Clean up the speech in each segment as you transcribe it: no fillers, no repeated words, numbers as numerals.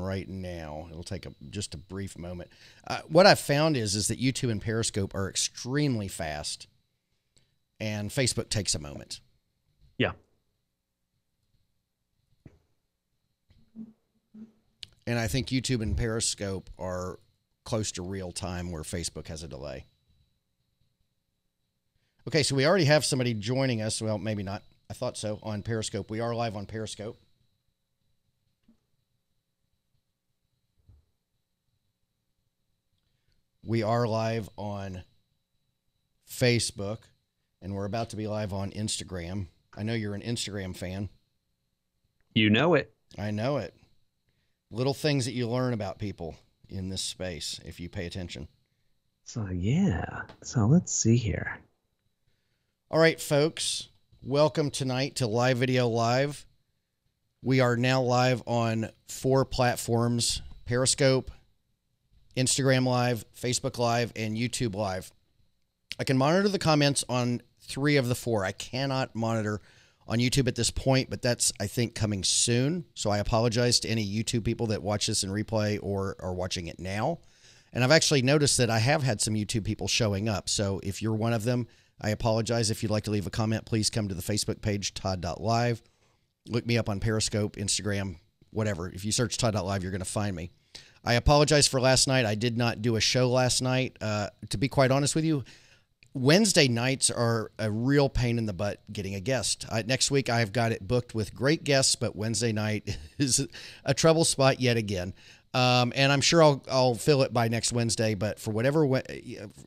right now. It'll take just a brief moment. What I've found is that YouTube and Periscope are extremely fast, and Facebook takes a moment. Yeah. And I think YouTube and Periscope are close to real time where Facebook has a delay. Okay, so we already have somebody joining us. Well, maybe not. I thought so on Periscope. We are live on Periscope. We are live on Facebook, and we're about to be live on Instagram. I know you're an Instagram fan. You know it. I know it. Little things that you learn about people in this space if you pay attention. So, yeah. So let's see here. All right, folks. Welcome tonight to Live Video Live. We are now live on 4 platforms: Periscope, Instagram Live, Facebook Live, and YouTube Live. I can monitor the comments on 3 of the 4. I cannot monitor on YouTube at this point, but that's, I think, coming soon. So I apologize to any YouTube people that watch this in replay or are watching it now. And I've actually noticed that I have had some YouTube people showing up. So if you're one of them, I apologize. If you'd like to leave a comment, please come to the Facebook page, Todd.LIVE. Look me up on Periscope, Instagram, whatever. If you search Todd.LIVE, you're going to find me. I apologize for last night. I did not do a show last night. To be quite honest with you, Wednesday nights are a real pain in the butt getting a guest. Next week, I've got it booked with great guests, but Wednesday night is a trouble spot yet again. And I'm sure I'll fill it by next Wednesday, but for whatever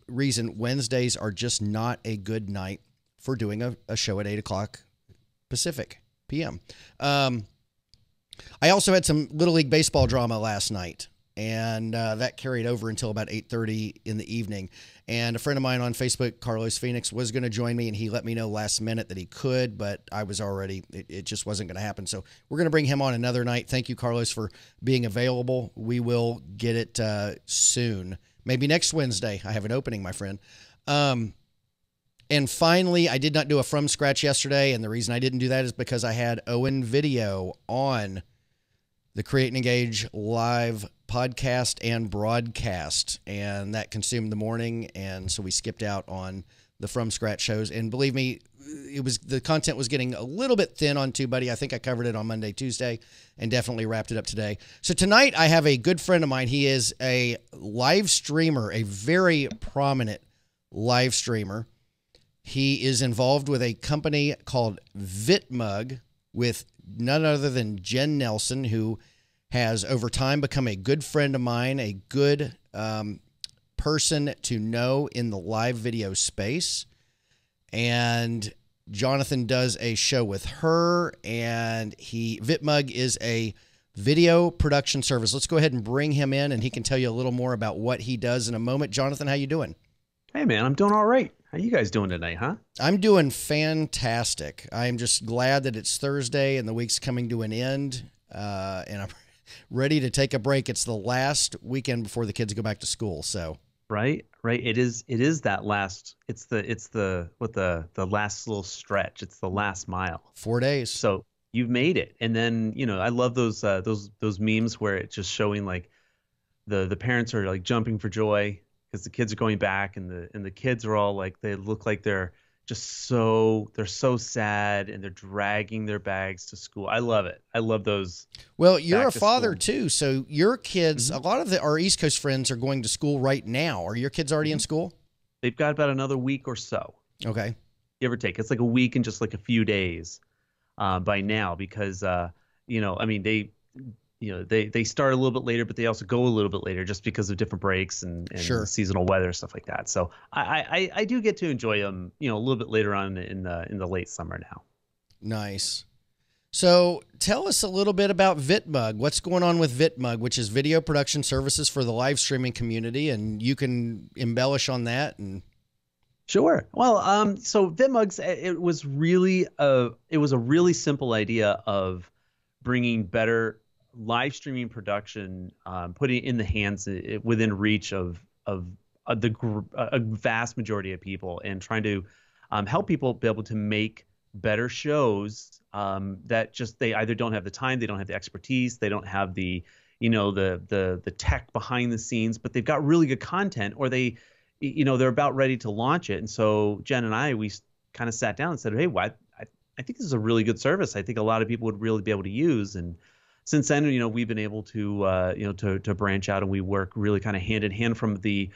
reason, Wednesdays are just not a good night for doing a show at 8 o'clock Pacific p.m. I also had some Little League Baseball drama last night, and that carried over until about 8:30 in the evening. And a friend of mine on Facebook, Carlos Phoenix, was going to join me, and he let me know last minute that he could, but I was already, it just wasn't going to happen. So we're going to bring him on another night. Thank you, Carlos, for being available. We will get it soon. Maybe next Wednesday. I have an opening, my friend. And finally, I did not do a from scratch yesterday, and the reason I didn't do that is because I had Owen Video on the Create and Engage live podcast and broadcast, and that consumed the morning, and so we skipped out on the from scratch shows. And believe me, the content was getting a little bit thin on TubeBuddy. I think I covered it on Monday, Tuesday, and definitely wrapped it up today. So tonight I have a good friend of mine. He is a live streamer, a very prominent live streamer. He is involved with a company called Vitmug with none other than Jenn Nelson, who has over time become a good friend of mine, a good person to know in the live video space. And Jonathan does a show with her, and Vitmug is a video production service. Let's go ahead and bring him in, and he can tell you a little more about what he does in a moment. Jonathan, how you doing? Hey, man, I'm doing all right. How you guys doing tonight, huh? I'm doing fantastic. I'm just glad that it's Thursday and the week's coming to an end, and I'm ready to take a break. It's the last weekend before the kids go back to school. So right. It is that last. It's the last little stretch. It's the last mile. 4 days. So you've made it. And then I love those memes where it's just showing like the parents are like jumping for joy because the kids are going back, and the kids are all like, they look like they're so sad, and they're dragging their bags to school. I love it. I love those. Well, you're a father too, so your kids, a lot of our East Coast friends are going to school right now. Are your kids already in school? They've got about another week or so. Okay. Give or take. It's like a week and just like a few days by now, because I mean, they start a little bit later, but they also go a little bit later just because of different breaks and sure, seasonal weather, stuff like that. So I do get to enjoy them, a little bit later on in the late summer now. Nice. So tell us a little bit about Vitmug. What's going on with Vitmug, which is video production services for the live streaming community, and you can embellish on that. And sure. Well, so Vitmug's, it was a really simple idea of bringing better live streaming production, putting it in the hands, within reach of a vast majority of people, and trying to help people be able to make better shows that just, they either don't have the time, they don't have the expertise, they don't have the the tech behind the scenes, but they've got really good content, or they're about ready to launch it. And so Jen and we kind of sat down and said, hey, I think this is a really good service. I think a lot of people would really be able to use. And since then, we've been able to to branch out, and we work really kind of hand in hand from the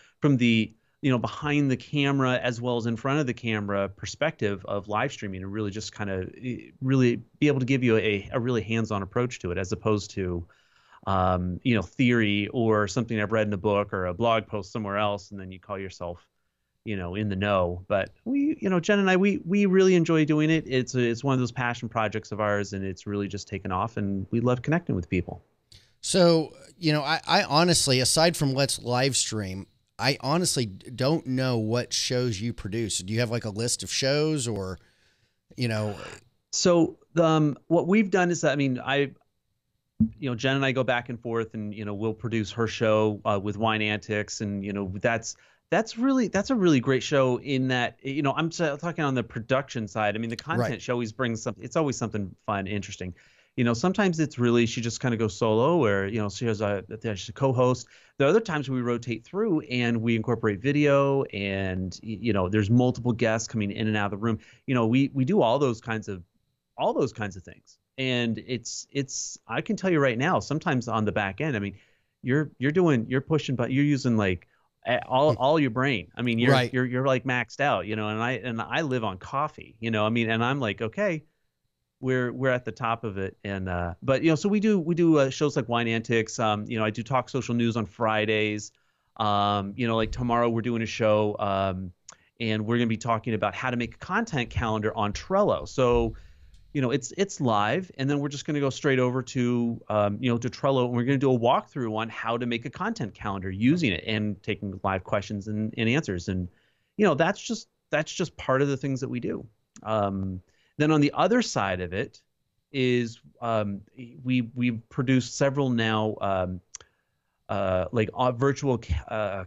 behind the camera as well as in front of the camera perspective of live streaming, and really just kind of really be able to give you a really hands-on approach to it, as opposed to theory or something I've read in a book or a blog post somewhere else, and then you call yourself in the know. But Jen and I, we really enjoy doing it. It's one of those passion projects of ours, and it's really just taken off, and we love connecting with people. So, I honestly, aside from Let's Live Stream, I honestly don't know what shows you produce. Do you have like a list of shows, or, So what we've done is that, I mean, Jen and I go back and forth, and, we'll produce her show with Wine Antics. And, that's a really great show in that, I'm talking on the production side. I mean, the content Right. show always brings something. It's always something fun, interesting. Sometimes it's really, she just kind of goes solo, or, she has she's a co-host. The other times we rotate through and we incorporate video, and, there's multiple guests coming in and out of the room. We do all those kinds of things. And it's I can tell you right now, sometimes on the back end, I mean, you're pushing, but you're using like all your brain. I mean, you're like maxed out, and I live on coffee, I mean, and I'm like, okay, we're at the top of it. And but so we do shows like Wine Antics. I do Talk Social News on Fridays. Like tomorrow we're doing a show, and we're going to be talking about how to make a content calendar on Trello. So it's live, and then we're just going to go straight over to to Trello, and we're going to do a walkthrough on how to make a content calendar using it, and taking live questions and answers. And that's just part of the things that we do. Then on the other side of it is we've produced several now like virtual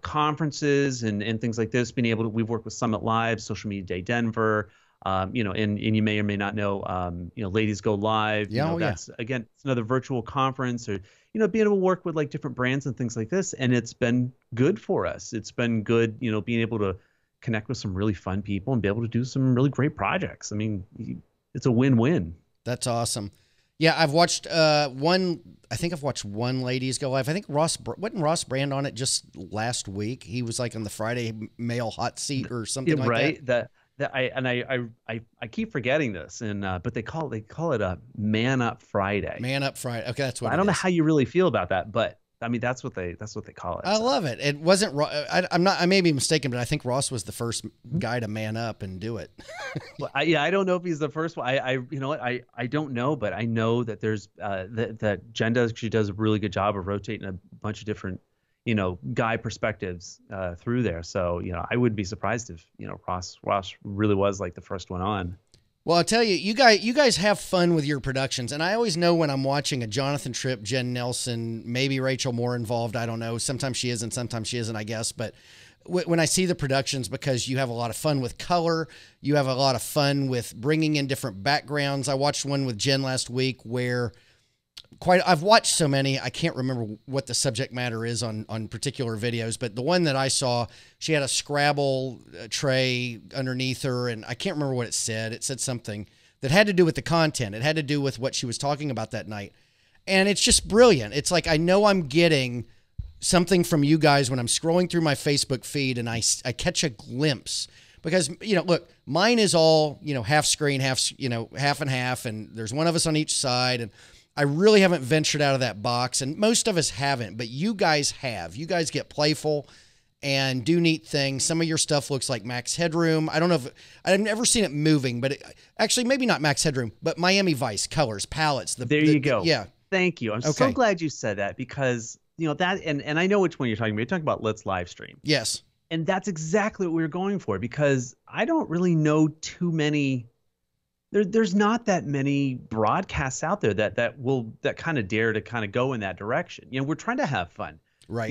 conferences and things like this. We've worked with Summit Live, Social Media Day Denver. And you may or may not know, Ladies Go Live. That's again, it's another virtual conference, or being able to work with like different brands and things like this. And it's been good for us. It's been good, being able to connect with some really fun people and be able to do some really great projects. I mean, it's a win-win. That's awesome. Yeah, I've watched one. I think I've watched one Ladies Go Live. I think wasn't Ross Brand on it just last week. He was like on the Friday male hot seat or something like that. I keep forgetting this, and but they call it a Man Up Friday. Man Up Friday. Okay, that's what I don't know how you really feel about that, but I mean that's what they call it. I love it. It wasn't. I may be mistaken, but I think Ross was the first guy to man up and do it. Well, I don't know if he's the first one. I don't know, but I know that there's that Jenn does a really good job of rotating a bunch of different guy perspectives through there. So I wouldn't be surprised if Ross really was like the first one on. Well, I'll tell you, you guys have fun with your productions, and I always know when I'm watching a Jonathan Tripp, Jenn Nelson, maybe Rachel Moore involved. I don't know. Sometimes she is and sometimes she isn't, I guess. But when I see the productions, because you have a lot of fun with color, you have a lot of fun with bringing in different backgrounds. I watched one with Jenn last week where I've watched so many, I can't remember what the subject matter is on particular videos, but the one that I saw, she had a Scrabble tray underneath her, and I can't remember what it said. It said something that had to do with the content. It had to do with what she was talking about that night. And it's just brilliant. It's like, I know I'm getting something from you guys when I'm scrolling through my Facebook feed and I catch a glimpse. Because, look, mine is all, half screen, half and half, and there's one of us on each side, and I really haven't ventured out of that box, and most of us haven't, but you guys have. You guys get playful and do neat things. Some of your stuff looks like Max Headroom. I don't know if I've never seen it moving, but actually maybe not Max Headroom, but Miami Vice, colors, palettes. There you go. Yeah. Thank you. I'm so glad you said that, because that, and I know which one you're talking about. You're talking about Let's Live Stream. Yes. And that's exactly what we were going for, because I don't really know too many. There's not that many broadcasts out there that kind of dare to kind of go in that direction. We're trying to have fun. Right.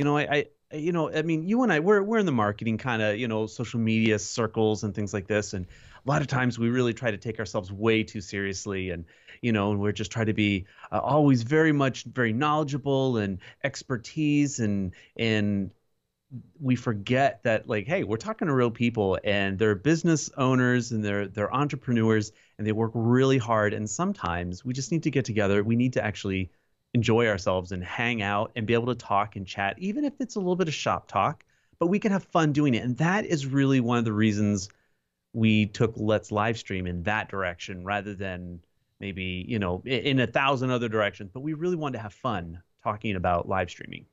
you know, I mean, you and I, we're in the marketing kind of, you know, social media circles and things like this, and a lot of times we really try to take ourselves way too seriously, and you know, and we're just trying to be always very knowledgeable and expertise, and we forget that, like, hey, we're talking to real people, and they're business owners, and they're entrepreneurs, and they work really hard, and sometimes we just need to get together. We need to actually enjoy ourselves and hang out and be able to talk and chat, even if it's a little bit of shop talk, but we can have fun doing it. And that is really one of the reasons we took Let's Live Stream in that direction rather than maybe, you know, in a thousand other directions. But we really wanted to have fun talking about live streaming.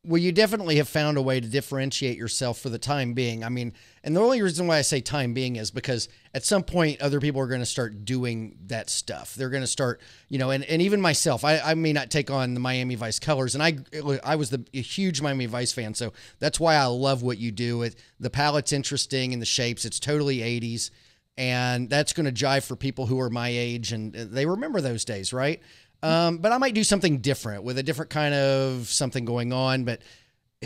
Well, you definitely have found a way to differentiate yourself for the time being. I mean, and the only reason why I say time being is because at some point other people are going to start doing that stuff. They're going to start, you know, and even myself, I may not take on the Miami Vice colors, and I was a huge Miami Vice fan, so that's why I love what you do. The palette's interesting and the shapes, it's totally 80s, and that's going to jive for people who are my age, and they remember those days, right? But I might do something different with a different kind of something going on, but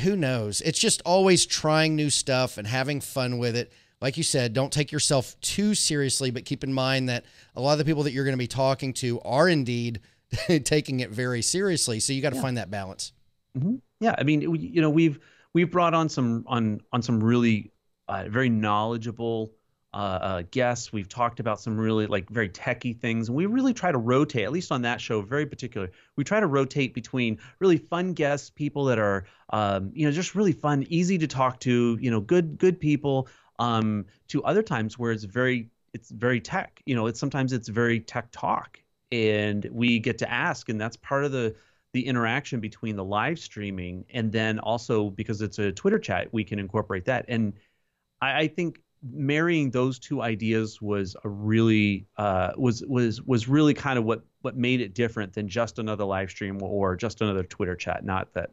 who knows? It's just always trying new stuff and having fun with it. Like you said, don't take yourself too seriously, but keep in mind that a lot of the people that you're going to be talking to are indeed taking it very seriously. So you got to find that balance. Mm-hmm. Yeah. I mean, you know, we've brought on some really very knowledgeable guests. We've talked about some really like very techie things, and we really try to rotate, at least on that show, very particular. We try to rotate between really fun guests, people that are, you know, just really fun, easy to talk to, you know, good people, to other times where it's very tech, you know, sometimes it's very tech talk, and we get to ask, and that's part of the interaction between the live streaming, and then also because it's a Twitter chat, we can incorporate that. And I think marrying those two ideas was a really was really kind of what made it different than just another live stream or just another Twitter chat. Not that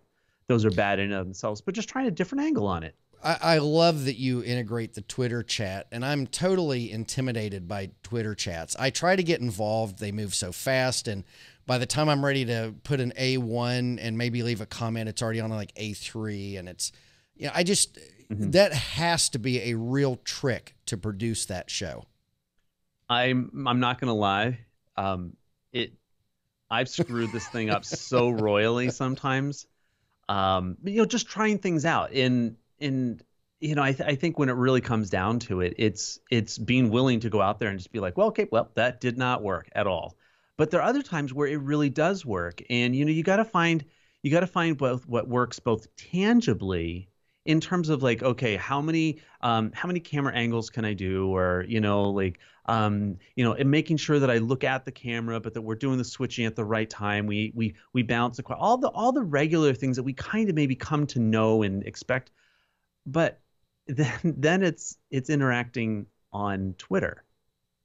those are bad in and of themselves, but just trying a different angle on it. I love that you integrate the Twitter chat, and I'm totally intimidated by Twitter chats. I try to get involved. They move so fast, and by the time I'm ready to put an A1 and maybe leave a comment, it's already on like A3, and it's, you know, I just, that has to be a real trick to produce that show. I'm not gonna lie, I've screwed this thing up so royally sometimes. You know, just trying things out, and you know, I think when it really comes down to it, it's being willing to go out there and just be like, well, okay, well, that did not work at all. But there are other times where it really does work, and you know, you got to find both what works both tangibly, in terms of like, okay, how many camera angles can I do, or you know, like you know, and making sure that I look at the camera, but that we're doing the switching at the right time. We balance all the regular things that we kind of maybe come to know and expect, but then it's interacting on Twitter,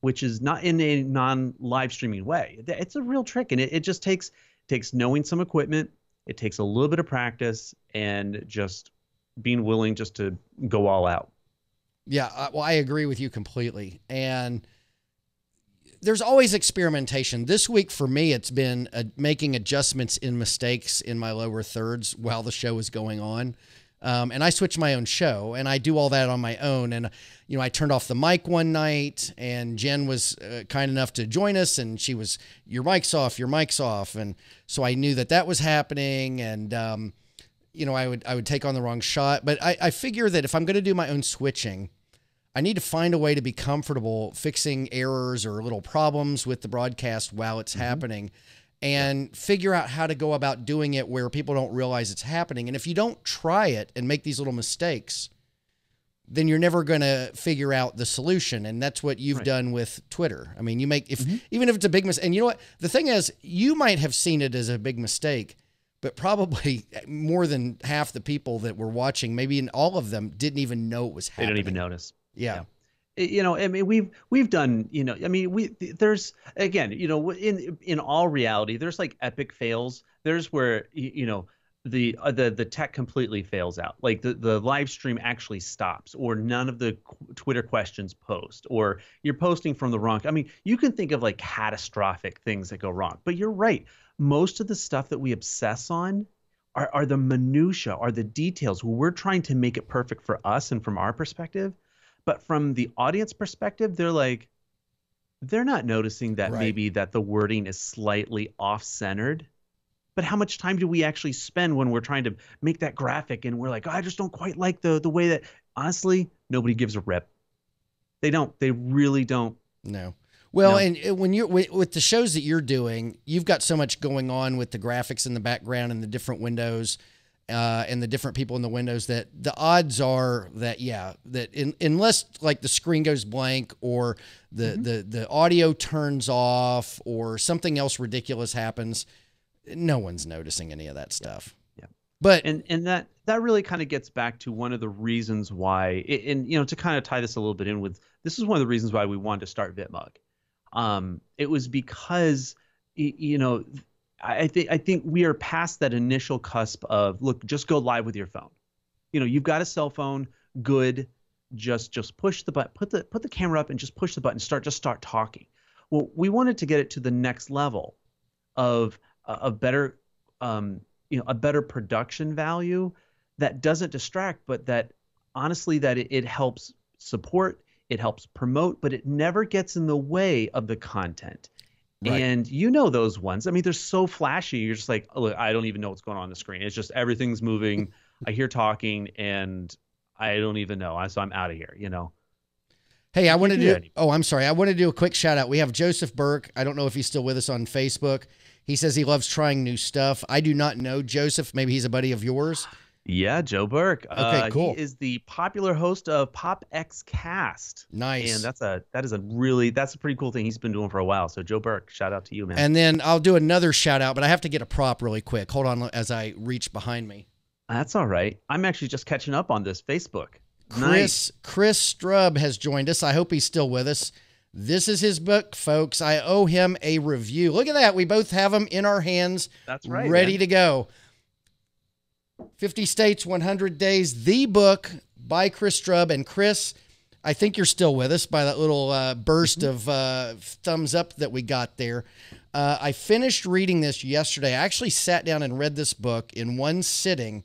which is not in a non-live streaming way. It's a real trick, and it just takes knowing some equipment. It takes a little bit of practice, and just being willing just to go all out. Yeah, well, I agree with you completely. And there's always experimentation. This week for me, it's been making adjustments in mistakes in my lower thirds while the show is going on. And I switch my own show, and I do all that on my own. And, you know, I turned off the mic one night, and Jenn was kind enough to join us, and she was, your mic's off, your mic's off. And so I knew that was happening, and, you know, I would take on the wrong shot. But I figure that if I'm going to do my own switching, I need to find a way to be comfortable fixing errors or little problems with the broadcast while it's happening, and figure out how to go about doing it where people don't realize it's happening. And if you don't try it and make these little mistakes, then you're never going to figure out the solution. And that's what you've done with Twitter. I mean, you make, even if it's a big mistake, and you know what, the thing is, you might have seen it as a big mistake, but probably more than half the people that were watching, maybe in all of them, didn't even know it was happening. They don't even notice. Yeah. You know, I mean, we've done, you know, I mean, there's, again, you know, in all reality, there's like epic fails. There's where, you know, the tech completely fails out. Like the live stream actually stops, or none of the Twitter questions post, or you're posting from the wrong. I mean, you can think of like catastrophic things that go wrong, but you're right. Most of the stuff that we obsess on are the minutia, are the details. We're trying to make it perfect for us and from our perspective, but from the audience perspective, they're not noticing that Right. maybe that the wording is slightly off-centered. But how much time do we actually spend when we're trying to make that graphic and we're like, oh, I just don't quite like the way that, honestly, nobody gives a rip. They don't. They really don't. No. Well, No. and when you're with the shows that you're doing, you've got so much going on with the graphics in the background and the different windows and the different people in the windows that the odds are that, yeah, that unless like the screen goes blank or the audio turns off or something else ridiculous happens, no one's noticing any of that stuff. Yeah. But And that really kind of gets back to one of the reasons why, and to kind of tie this a little bit in with, this is one of the reasons why we wanted to start Vitmug. It was because, I think we are past that initial cusp of, look, just go live with your phone. You've got a cell phone, good. Just push the button, put the camera up and just push the button, start talking. Well, we wanted to get it to the next level of better, a better production value that doesn't distract, but that honestly, that it helps support, it helps promote, but it never gets in the way of the content. Right. And those ones. I mean, they're so flashy. You're just like, oh, look, I don't even know what's going on the screen. It's just everything's moving. I hear talking and I don't even know. So I'm out of here, Hey, I want to do, oh, I'm sorry. I want to do a quick shout out. We have Joseph Burke. I don't know if he's still with us on Facebook. He says he loves trying new stuff. I do not know Joseph. Maybe he's a buddy of yours. Yeah, Joe Burke. Okay, cool. He is the popular host of Pop X Cast. Nice. And that's a pretty cool thing he's been doing for a while. So Joe Burke, shout out to you, man. And then I'll do another shout out, but I have to get a prop really quick. Hold on as I reach behind me. That's all right. I'm actually just catching up on this Facebook. Chris Straub has joined us. I hope he's still with us. This is his book, folks. I owe him a review. Look at that. We both have them in our hands. That's right. Ready to go. 50 States, 100 Days, the book by Chris Straub. And Chris, I think you're still with us by that little burst of thumbs up that we got there. I finished reading this yesterday. I actually sat down and read this book in one sitting,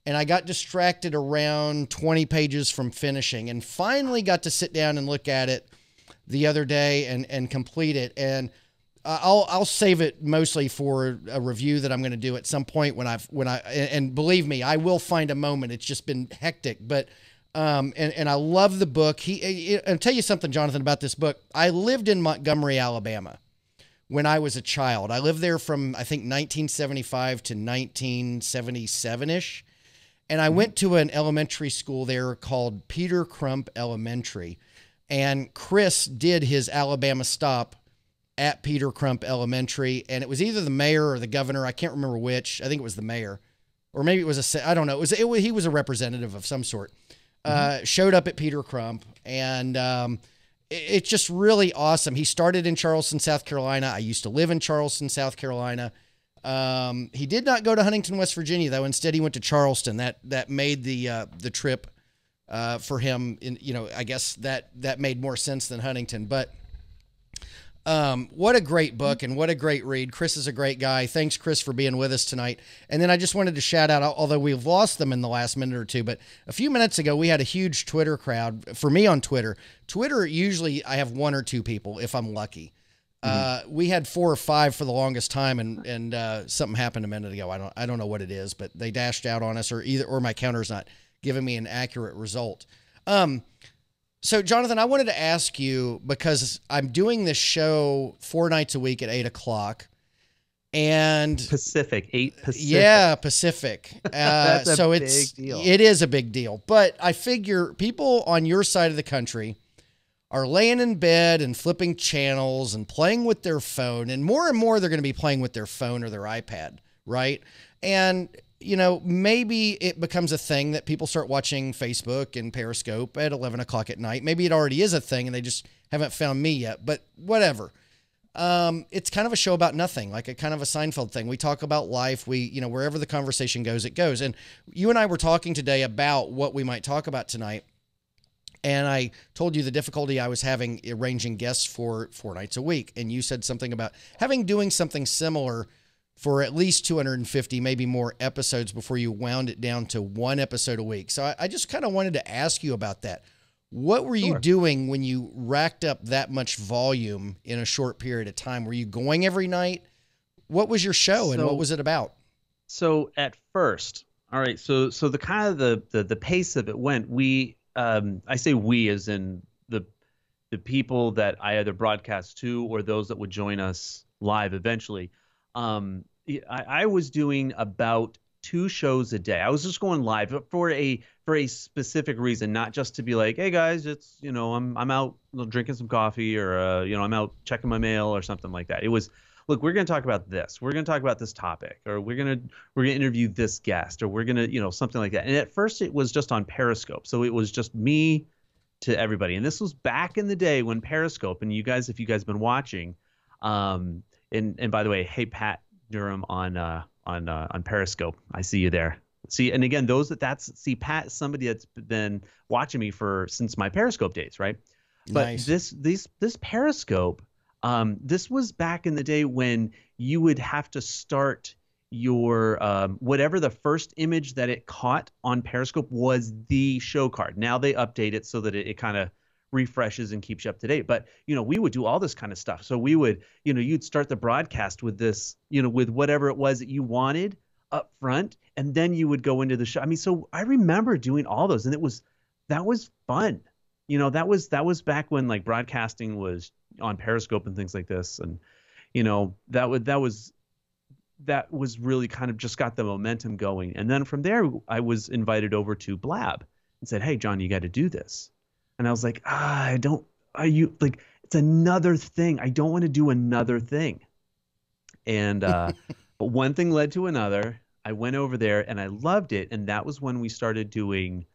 and I got distracted around 20 pages from finishing and finally got to sit down and look at it the other day and complete it. And I'll save it mostly for a review that I'm going to do at some point and believe me, I will find a moment. It's just been hectic, but and I love the book. I'll tell you something, Jonathan, about this book. I lived in Montgomery, Alabama when I was a child. I lived there from, I think, 1975 to 1977-ish. And I went to an elementary school there called Peter Crump Elementary. And Chris did his Alabama stop at Peter Crump Elementary. And it was either the mayor or the governor. I can't remember which. I think it was the mayor. Or maybe it was I don't know. He was a representative of some sort. Showed up at Peter Crump. And it's just really awesome. He started in Charleston, South Carolina. I used to live in Charleston, South Carolina. He did not go to Huntington, West Virginia, though. Instead, he went to Charleston. That made the trip for him. I guess that made more sense than Huntington. But what a great book and what a great read. Chris is a great guy. Thanks, Chris, for being with us tonight. And then I just wanted to shout out, although we've lost them in the last minute or two, but a few minutes ago, we had a huge Twitter crowd. For me on Twitter, usually I have one or two people if I'm lucky. We had 4 or 5 for the longest time, and something happened a minute ago. I don't know what it is, but they dashed out on us, or my counter's not giving me an accurate result. So Jonathan, I wanted to ask you, because I'm doing this show 4 nights a week at 8 o'clock, and 8 Pacific. Yeah, Pacific. That's a so big deal. It is a big deal, but I figure people on your side of the country are laying in bed and flipping channels and playing with their phone, and more they're going to be playing with their phone or their iPad, right? And maybe it becomes a thing that people start watching Facebook and Periscope at 11 o'clock at night. Maybe it already is a thing and they just haven't found me yet, but whatever. It's kind of a show about nothing, like a kind of a Seinfeld thing. We talk about life. Wherever the conversation goes, it goes. And you and I were talking today about what we might talk about tonight. And I told you the difficulty I was having arranging guests for 4 nights a week. And you said something about doing something similar for at least 250, maybe more episodes before you wound it down to 1 episode a week. So I just kind of wanted to ask you about that. What were you doing when you racked up that much volume in a short period of time? Were you going every night? What was your show and what was it about? So at first, all right, so the kind of the pace of it went, I say we as in the people that I either broadcast to or those that would join us live eventually. I was doing about 2 shows a day. I was just going live for a specific reason, not just to be like, hey guys, it's, you know, I'm out drinking some coffee, or you know, I'm out checking my mail or something like that. It was, look, we're going to talk about this. We're going to talk about this topic, or we're going to interview this guest, or we're going to, you know, something like that. And at first it was just on Periscope. So it was just me to everybody. And this was back in the day when Periscope, and you guys, if you guys have been watching, and by the way, hey, Pat Durham on Periscope, I see you there. See, and again, see, Pat is somebody that's been watching me since my Periscope days, right? But Nice. this Periscope, this was back in the day when you would have to start your whatever the first image that it caught on Periscope was the show card. Now they update it so that it kind of refreshes and keeps you up to date. But, you know, we would do all this kind of stuff. So we would, you know, you'd start the broadcast with this, you know, with whatever it was that you wanted up front, and then you would go into the show. I mean, so I remember doing all those, and that was fun. You know, that was back when like broadcasting was on Periscope and things like this. And, you know, that was really kind of just got the momentum going. And then from there, I was invited over to Blab and said, hey, Jon, you got to do this. And I was like, it's another thing. I don't want to do another thing. And, but one thing led to another. I went over there and I loved it. And that was when we started doing,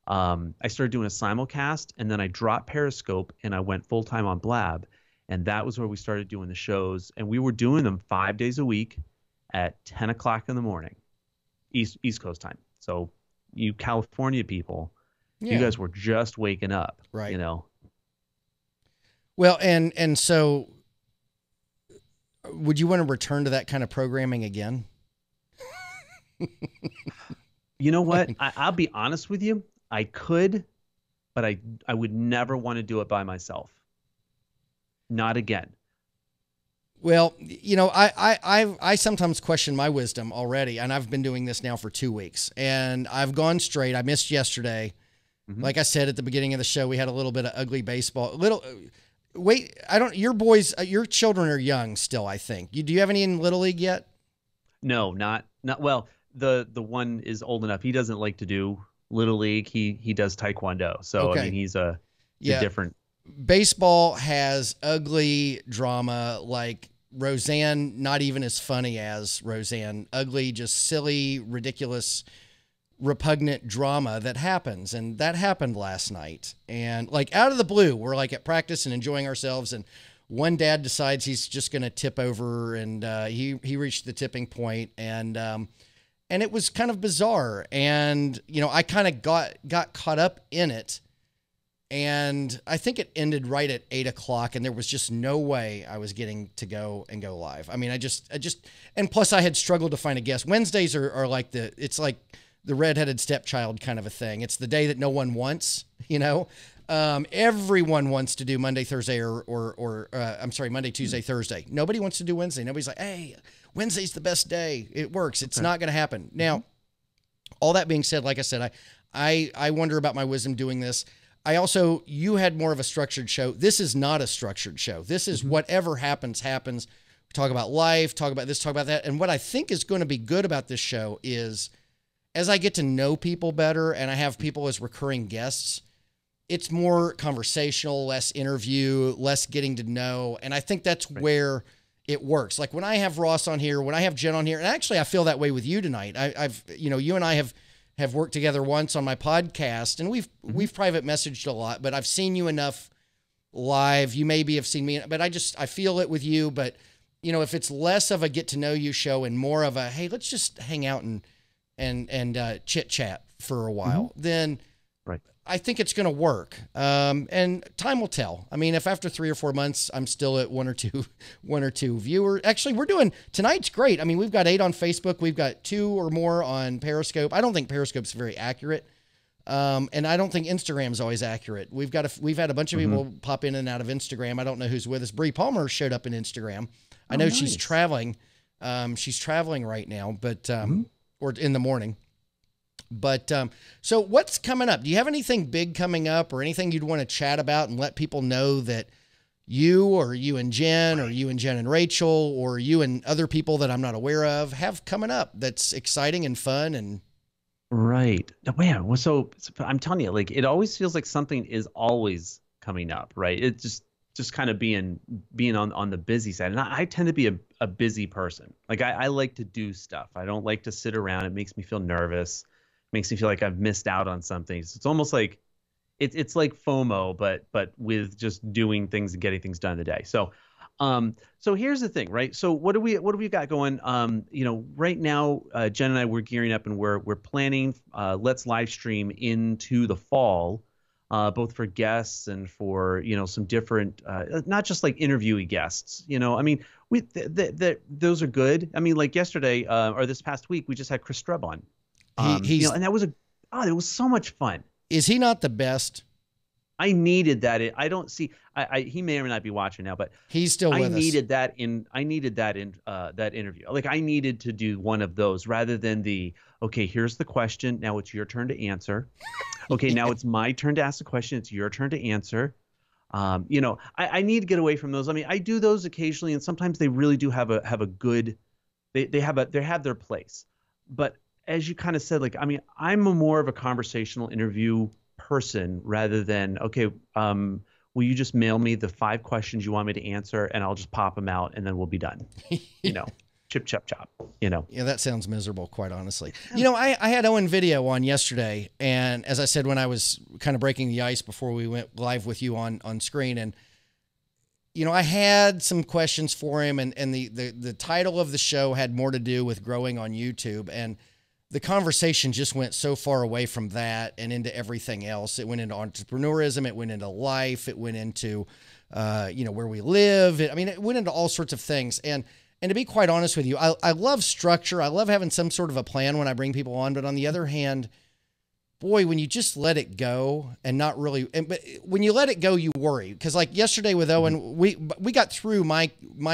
I started doing a simulcast, and then I dropped Periscope and I went full time on Blab. And that was where we started doing the shows, and we were doing them 5 days a week at 10 o'clock in the morning, East Coast time. So you California people, you guys were just waking up, right? You know. Well, and so, would you want to return to that kind of programming again? You know what? I'll be honest with you. I could, but I would never want to do it by myself. Not again. Well, you know, I sometimes question my wisdom already, and I've been doing this now for 2 weeks, and I've gone straight. I missed yesterday. Mm-hmm. Like I said at the beginning of the show, we had a little bit of ugly baseball. Your children are young still, I think. Do you have any in Little League yet? No, not well. The one is old enough. He doesn't like to do Little League. He does Taekwondo. So okay. I mean, he's a different. Baseball has ugly drama, like Roseanne, not even as funny as Roseanne. Ugly, just silly, ridiculous, repugnant drama that happens. And that happened last night. And like out of the blue, we're like at practice and enjoying ourselves. And one dad decides he's just going to tip over, and he reached the tipping point, and it was kind of bizarre. And, you know, I kind of got caught up in it. And I think it ended right at 8 o'clock, and there was just no way I was getting to go live. I mean, I just, and plus I had struggled to find a guest. Wednesdays are like it's like the redheaded stepchild kind of a thing. It's the day that no one wants, you know. Everyone wants to do Monday, Thursday, Monday, Tuesday, Thursday. Nobody wants to do Wednesday. Nobody's like, hey, Wednesday's the best day. It works. It's not going to happen. Now, all that being said, like I said, I wonder about my wisdom doing this. You had more of a structured show. This is not a structured show. This is whatever happens. We talk about life, talk about this, talk about that. And what I think is going to be good about this show is, as I get to know people better and I have people as recurring guests, it's more conversational, less interview, less getting to know. And I think that's where it works. Like when I have Ross on here, when I have Jenn on here, and actually I feel that way with you tonight. You and I have worked together once on my podcast, and we've private messaged a lot, but I've seen you enough live. You maybe have seen me, but I feel it with you. But, you know, if it's less of a get to know you show and more of a, hey, let's just hang out and chit chat for a while, then I think it's going to work. And time will tell. I mean, if after 3 or 4 months, I'm still at one or two viewers. Actually, we're doing, tonight's great. I mean, we've got 8 on Facebook. We've got 2 or more on Periscope. I don't think Periscope's very accurate. And I don't think Instagram's always accurate. We've had a bunch of people pop in and out of Instagram. I don't know who's with us. Bree Palmer showed up in Instagram. I know she's traveling. She's traveling right now, but, or in the morning. But, so what's coming up? Do you have anything big coming up or anything you'd want to chat about and let people know that you and Jenn or you and Jenn and Rachel or you and other people that I'm not aware of have coming up that's exciting and fun and... Right. Man, well, so I'm telling you, like, it always feels like something is always coming up, right? It just kind of being on the busy side. And I tend to be a busy person. Like I like to do stuff. I don't like to sit around. It makes me feel nervous. Makes me feel like I've missed out on something. So it's almost like it's like FOMO, but with just doing things and getting things done in the day. So so here's the thing, right? So what do we got going? You know, right now, Jenn and I, we're gearing up and we're planning Let's live stream into the fall, both for guests and for, you know, some different, not just like interviewee guests, you know, I mean, those are good. I mean, like yesterday, or this past week, we just had Chris Straub on. You know, and that was it was so much fun. Is he not the best? I needed that. I don't see. He may or may not be watching now, but he's still with us. I needed that in that interview. Like I needed to do one of those rather than okay, here's the question. Now it's your turn to answer. Okay, now it's my turn to ask the question. It's your turn to answer. You know, I need to get away from those. I mean, I do those occasionally, and sometimes they really do have a good. They have their place, but as you kind of said, like, I mean, I'm more of a conversational interview person rather than, okay, will you just mail me the 5 questions you want me to answer and I'll just pop them out and then we'll be done. You know, chip, chop, chop, you know. Yeah, that sounds miserable, quite honestly. You know, I had Owen Video on yesterday, and as I said, when I was kind of breaking the ice before we went live with you on screen, and, you know, I had some questions for him, and the title of the show had more to do with growing on YouTube, and the conversation just went so far away from that and into everything else. It went into entrepreneurism. It went into life. It went into, you know, where we live. I mean, it went into all sorts of things. And to be quite honest with you, I love structure. I love having some sort of a plan when I bring people on. But on the other hand, boy, when you just let it go and not really, but when you let it go, you worry. Because like yesterday with Owen, we got through my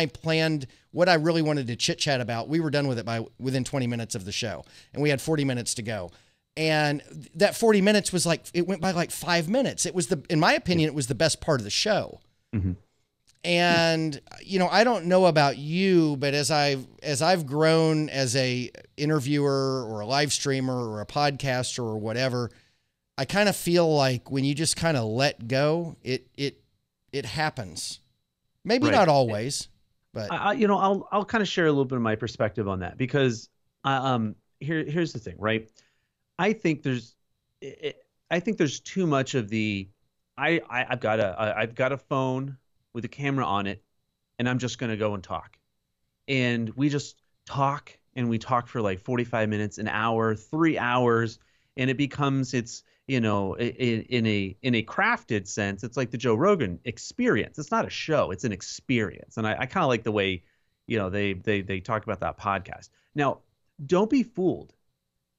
planned, what I really wanted to chit chat about. We were done with it within 20 minutes of the show, and we had 40 minutes to go. And that 40 minutes was like, it went by like 5 minutes. It was in my opinion, it was the best part of the show. And, you know, I don't know about you, but as I've grown as a interviewer or a live streamer or a podcaster or whatever, I kind of feel like when you just kind of let go, it happens. Maybe not always, but you know, I'll kind of share a little bit of my perspective on that because here's the thing, right? I think there's too much of I've got a phone with a camera on it, and I'm just going to go and talk. And we just talk, and we talk for like 45 minutes, an hour, 3 hours, and it becomes, it's, you know, in a crafted sense, it's like the Joe Rogan Experience. It's not a show, it's an experience. And I kind of like the way, you know, they talk about that podcast. Now, don't be fooled.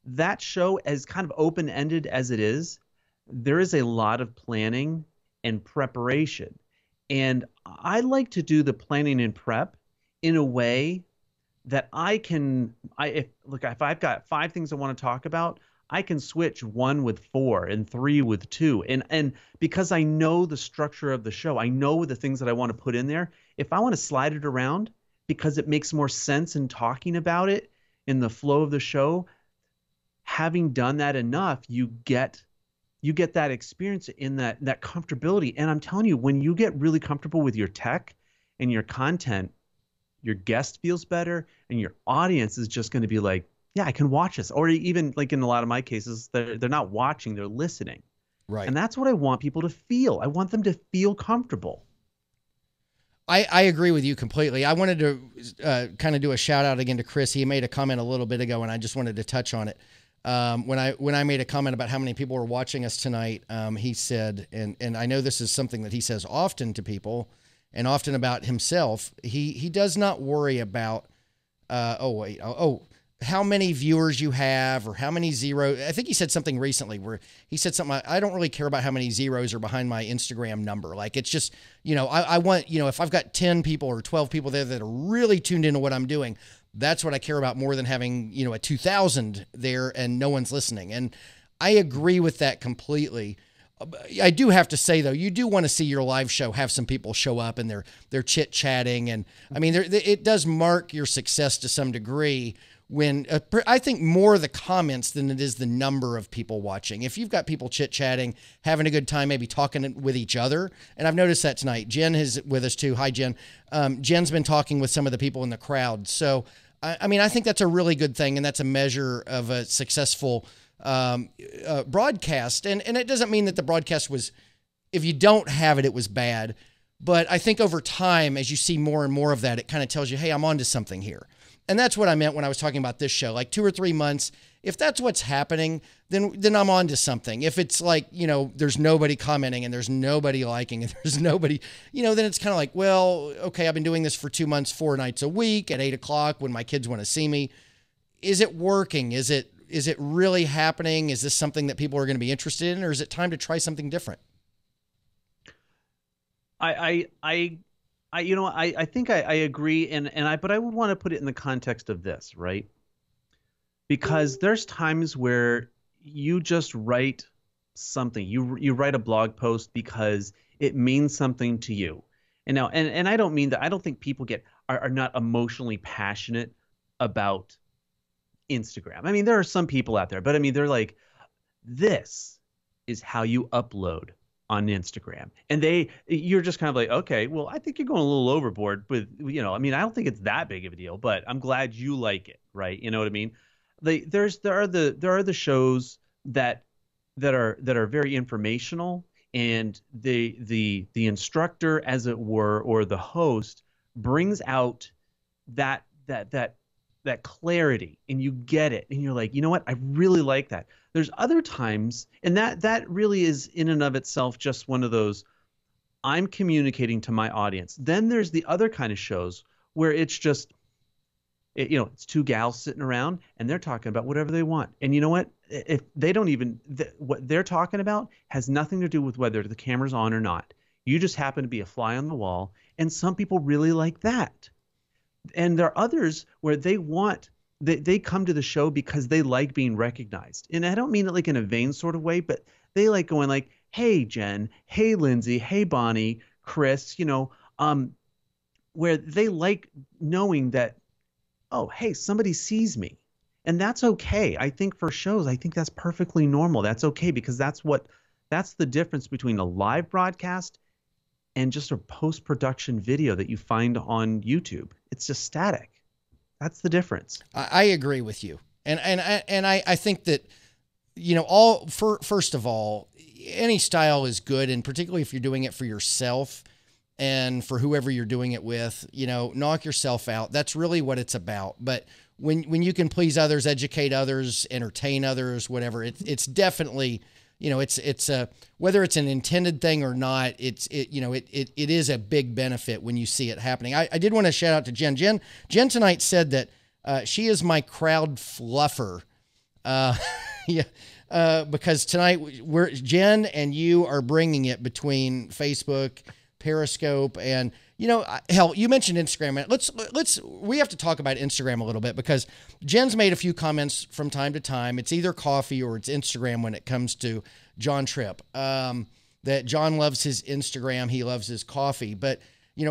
That show, as kind of open-ended as it is, there is a lot of planning and preparation. And I like to do the planning and prep in a way that if I've got 5 things I want to talk about, I can switch 1 with 4 and 3 with 2. And because I know the structure of the show, I know the things that I want to put in there. If I want to slide it around because it makes more sense in talking about it in the flow of the show, having done that enough, you get that experience in that comfortability. And I'm telling you, when you get really comfortable with your tech and your content, your guest feels better and your audience is just going to be like, yeah, I can watch this. Or even like in a lot of my cases, they're not watching, they're listening. Right. And that's what I want people to feel. I want them to feel comfortable. I agree with you completely. I wanted to kind of do a shout out again to Chris. He made a comment a little bit ago and I just wanted to touch on it. When I made a comment about how many people were watching us tonight, he said, and I know this is something that he says often to people and often about himself. He does not worry about, how many viewers you have or how many zeros. I think he said something recently where he said something, I don't really care about how many zeros are behind my Instagram number. Like, it's just, I want, if I've got 10 people or 12 people there that are really tuned into what I'm doing, that's what I care about more than having, a 2,000 there and no one's listening. And I agree with that completely. I do have to say, though, you do want to see your live show have some people show up and they're chit-chatting. And I mean, it does mark your success to some degree when I think more the comments than it is the number of people watching. If you've got people chit-chatting, having a good time, maybe talking with each other. And I've noticed that tonight. Jenn is with us too. Hi, Jenn. Jenn's been talking with some of the people in the crowd. So, I mean, I think that's a really good thing, and that's a measure of a successful broadcast. And it doesn't mean that the broadcast was, if you don't have it, it was bad. But I think over time, as you see more and more of that, it kind of tells you, hey, I'm onto something here. And that's what I meant when I was talking about this show. Like 2 or 3 months, if that's what's happening, then I'm on to something. If it's like, there's nobody commenting and there's nobody liking and there's nobody, then it's kind of like, well, okay, I've been doing this for 2 months, 4 nights a week at 8 o'clock when my kids want to see me. Is it working? Is it really happening? Is this something that people are going to be interested in, or is it time to try something different? I think I agree, but I would want to put it in the context of this, right? Because there's times where you just write something, you write a blog post because it means something to you. And now, and I don't mean that, I don't think people are not emotionally passionate about Instagram. I mean, there are some people out there, but I mean, they're like, this is how you upload on Instagram. And you're just kind of like, okay, well, I think you're going a little overboard with, I mean, I don't think it's that big of a deal, but I'm glad you like it, right? You know what I mean? There are the shows that are very informational, and the instructor, as it were, or the host brings out that clarity, and you get it, and you're like, you know what, I really like that. There's other times, and that really is in and of itself just one of those, I'm communicating to my audience. Then there's the other kind of shows where it's just, it's 2 gals sitting around and they're talking about whatever they want. And you know what? If they don't even, what they're talking about has nothing to do with whether the camera's on or not. You just happen to be a fly on the wall, and some people really like that. And there are others where they come to the show because they like being recognized. And I don't mean it like in a vain sort of way, but they like going like, hey, Jenn, hey, Lindsay, hey, Bonnie, Chris, where they like knowing that, oh, hey, somebody sees me. And that's okay. I think for shows, I think that's perfectly normal. That's okay, because that's the difference between a live broadcast and just a post-production video that you find on YouTube. It's just static. That's the difference. I agree with you. And I think that, first of all, any style is good. And particularly if you're doing it for yourself and for whoever you're doing it with, knock yourself out. That's really what it's about. But when you can please others, educate others, entertain others, whatever, it's definitely, it's whether it's an intended thing or not, it is a big benefit when you see it happening. I did want to shout out to Jenn. Jenn tonight said that she is my crowd fluffer. Because tonight Jenn and you are bringing it between Facebook, Periscope, and hell, you mentioned Instagram. We have to talk about Instagram a little bit, because Jenn's made a few comments from time to time. It's either coffee or it's Instagram when it comes to Jon Tripp. That Jon loves his Instagram, he loves his coffee. But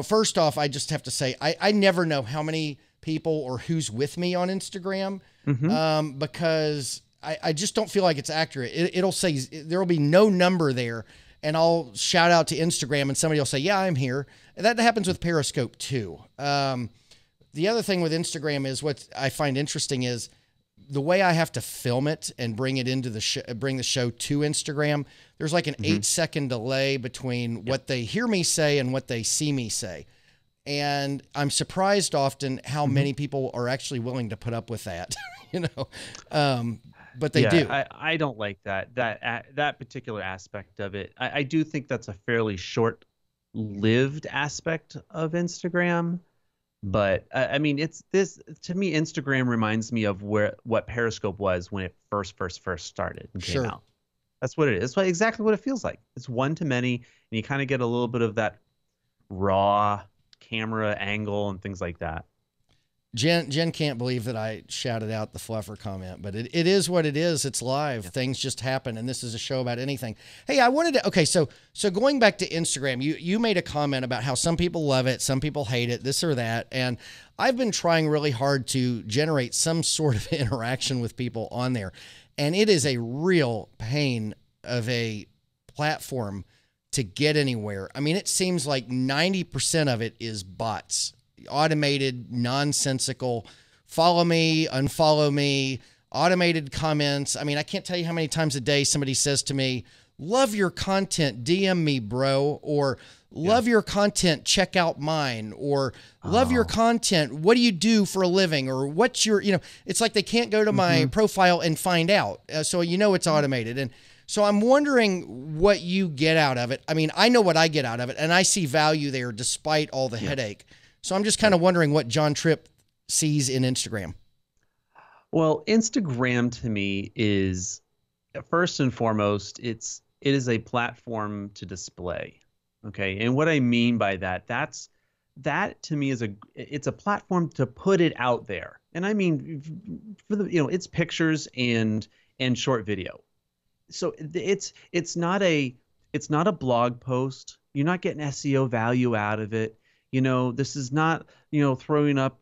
first off, I just have to say I never know how many people or who's with me on Instagram, because I just don't feel like it's accurate. It'll say there will be no number there, and I'll shout out to Instagram and somebody will say, yeah, I'm here. And that happens with Periscope too. The other thing with Instagram is, what I find interesting is the way I have to film it and bring it into bring the show to Instagram. There's like an 8-second delay between what they hear me say and what they see me say. And I'm surprised often how many people are actually willing to put up with that, but they do. I don't like that particular aspect of it. I do think that's a fairly short-lived aspect of Instagram. But I mean, it's this to me. Instagram reminds me of what Periscope was when it first started and came out. That's what it is. That's exactly what it feels like. It's one to many, and you kind of get a little bit of that raw camera angle and things like that. Jen can't believe that I shouted out the fluffer comment, but it is what it is. It's live. Yeah. Things just happen, and this is a show about anything. Hey, I wanted to, okay, so going back to Instagram, you made a comment about how some people love it, some people hate it, this or that, and I've been trying really hard to generate some sort of interaction with people on there, and it is a real pain of a platform to get anywhere. I mean, it seems like 90% of it is bots. Automated, nonsensical, follow me, unfollow me, automated comments. I mean, I can't tell you how many times a day somebody says to me, love your content, DM me, bro, or love your content, check out mine, or love your content, what do you do for a living, or what's your, it's like they can't go to my profile and find out. So it's automated. And so I'm wondering what you get out of it. I mean, I know what I get out of it, and I see value there despite all the headache. So I'm just kind of wondering what Jon Tripp sees in Instagram. Well, Instagram to me is, first and foremost, it is a platform to display. Okay. And what I mean by that to me it's a platform to put it out there. And I mean, for it's pictures and short video. So it's not a blog post. You're not getting SEO value out of it. This is not, throwing up,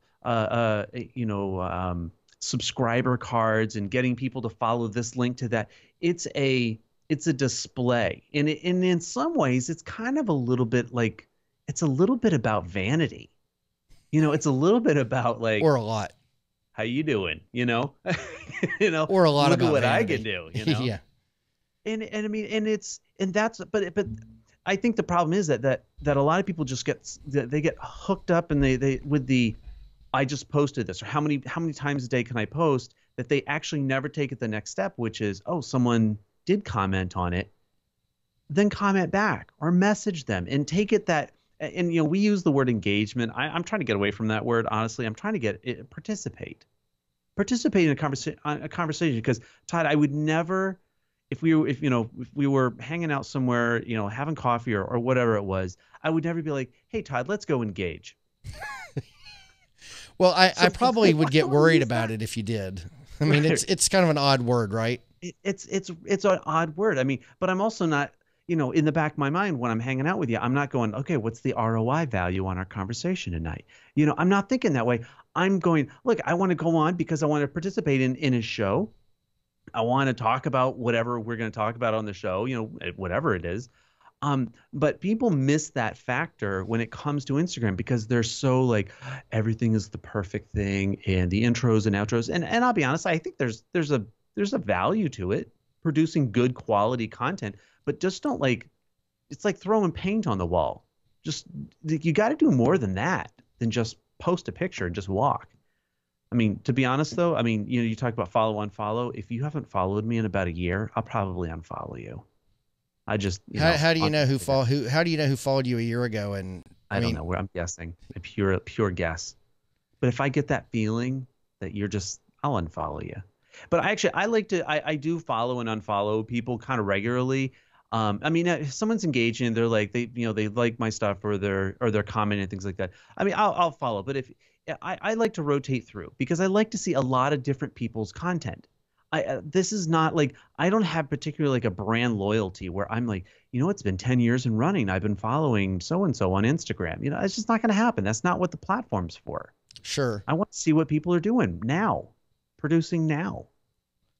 subscriber cards and getting people to follow this link to that. It's a display. And in some ways, it's kind of a little bit like, it's a little bit about vanity. It's a little bit about like, or a lot. How you doing? Or a lot look about at what vanity. I can do, Yeah. And I mean, but I think the problem is that a lot of people just get hooked up, and they with the I just posted this, or how many times a day can I post, that they actually never take it the next step, which is, oh, someone did comment on it, then comment back or message them and take it that. And we use the word engagement. I'm trying to get away from that word, honestly. I'm trying to get it, participate in a conversation, because Todd, I would never. If we were hanging out somewhere, having coffee or whatever it was, I would never be like, hey, Todd, let's go engage. Well, I probably would get worried about it if you did. I mean, it's kind of an odd word, right? It's an odd word. I mean, but I'm also not, in the back of my mind when I'm hanging out with you, I'm not going, okay, what's the ROI value on our conversation tonight? I'm not thinking that way. I'm going, look, I want to go on because I want to participate in a show. I want to talk about whatever we're going to talk about on the show, whatever it is. But people miss that factor when it comes to Instagram, because they're so like, everything is the perfect thing, and the intros and outros. And I'll be honest, I think there's a value to it, producing good quality content, but just don't it's like throwing paint on the wall. Just, you got to do more than that, than just post a picture and just walk. I mean, to be honest, though, I mean, you talk about follow, unfollow. If you haven't followed me in about a year, I'll probably unfollow you. I just how do you know who followed you a year ago? And I don't know. I'm guessing, a pure guess. But if I get that feeling that you're just, I'll unfollow you. But I do follow and unfollow people kind of regularly. I mean, if someone's engaging, they're like, they like my stuff, or they're commenting and things like that. I mean, I'll follow. But if I like to rotate through, because I like to see a lot of different people's content. This is not like, I don't have particularly like a brand loyalty where I'm like, it's been 10 years and running, I've been following so-and-so on Instagram. It's just not going to happen. That's not what the platform's for. Sure. I want to see what people are doing now, producing now.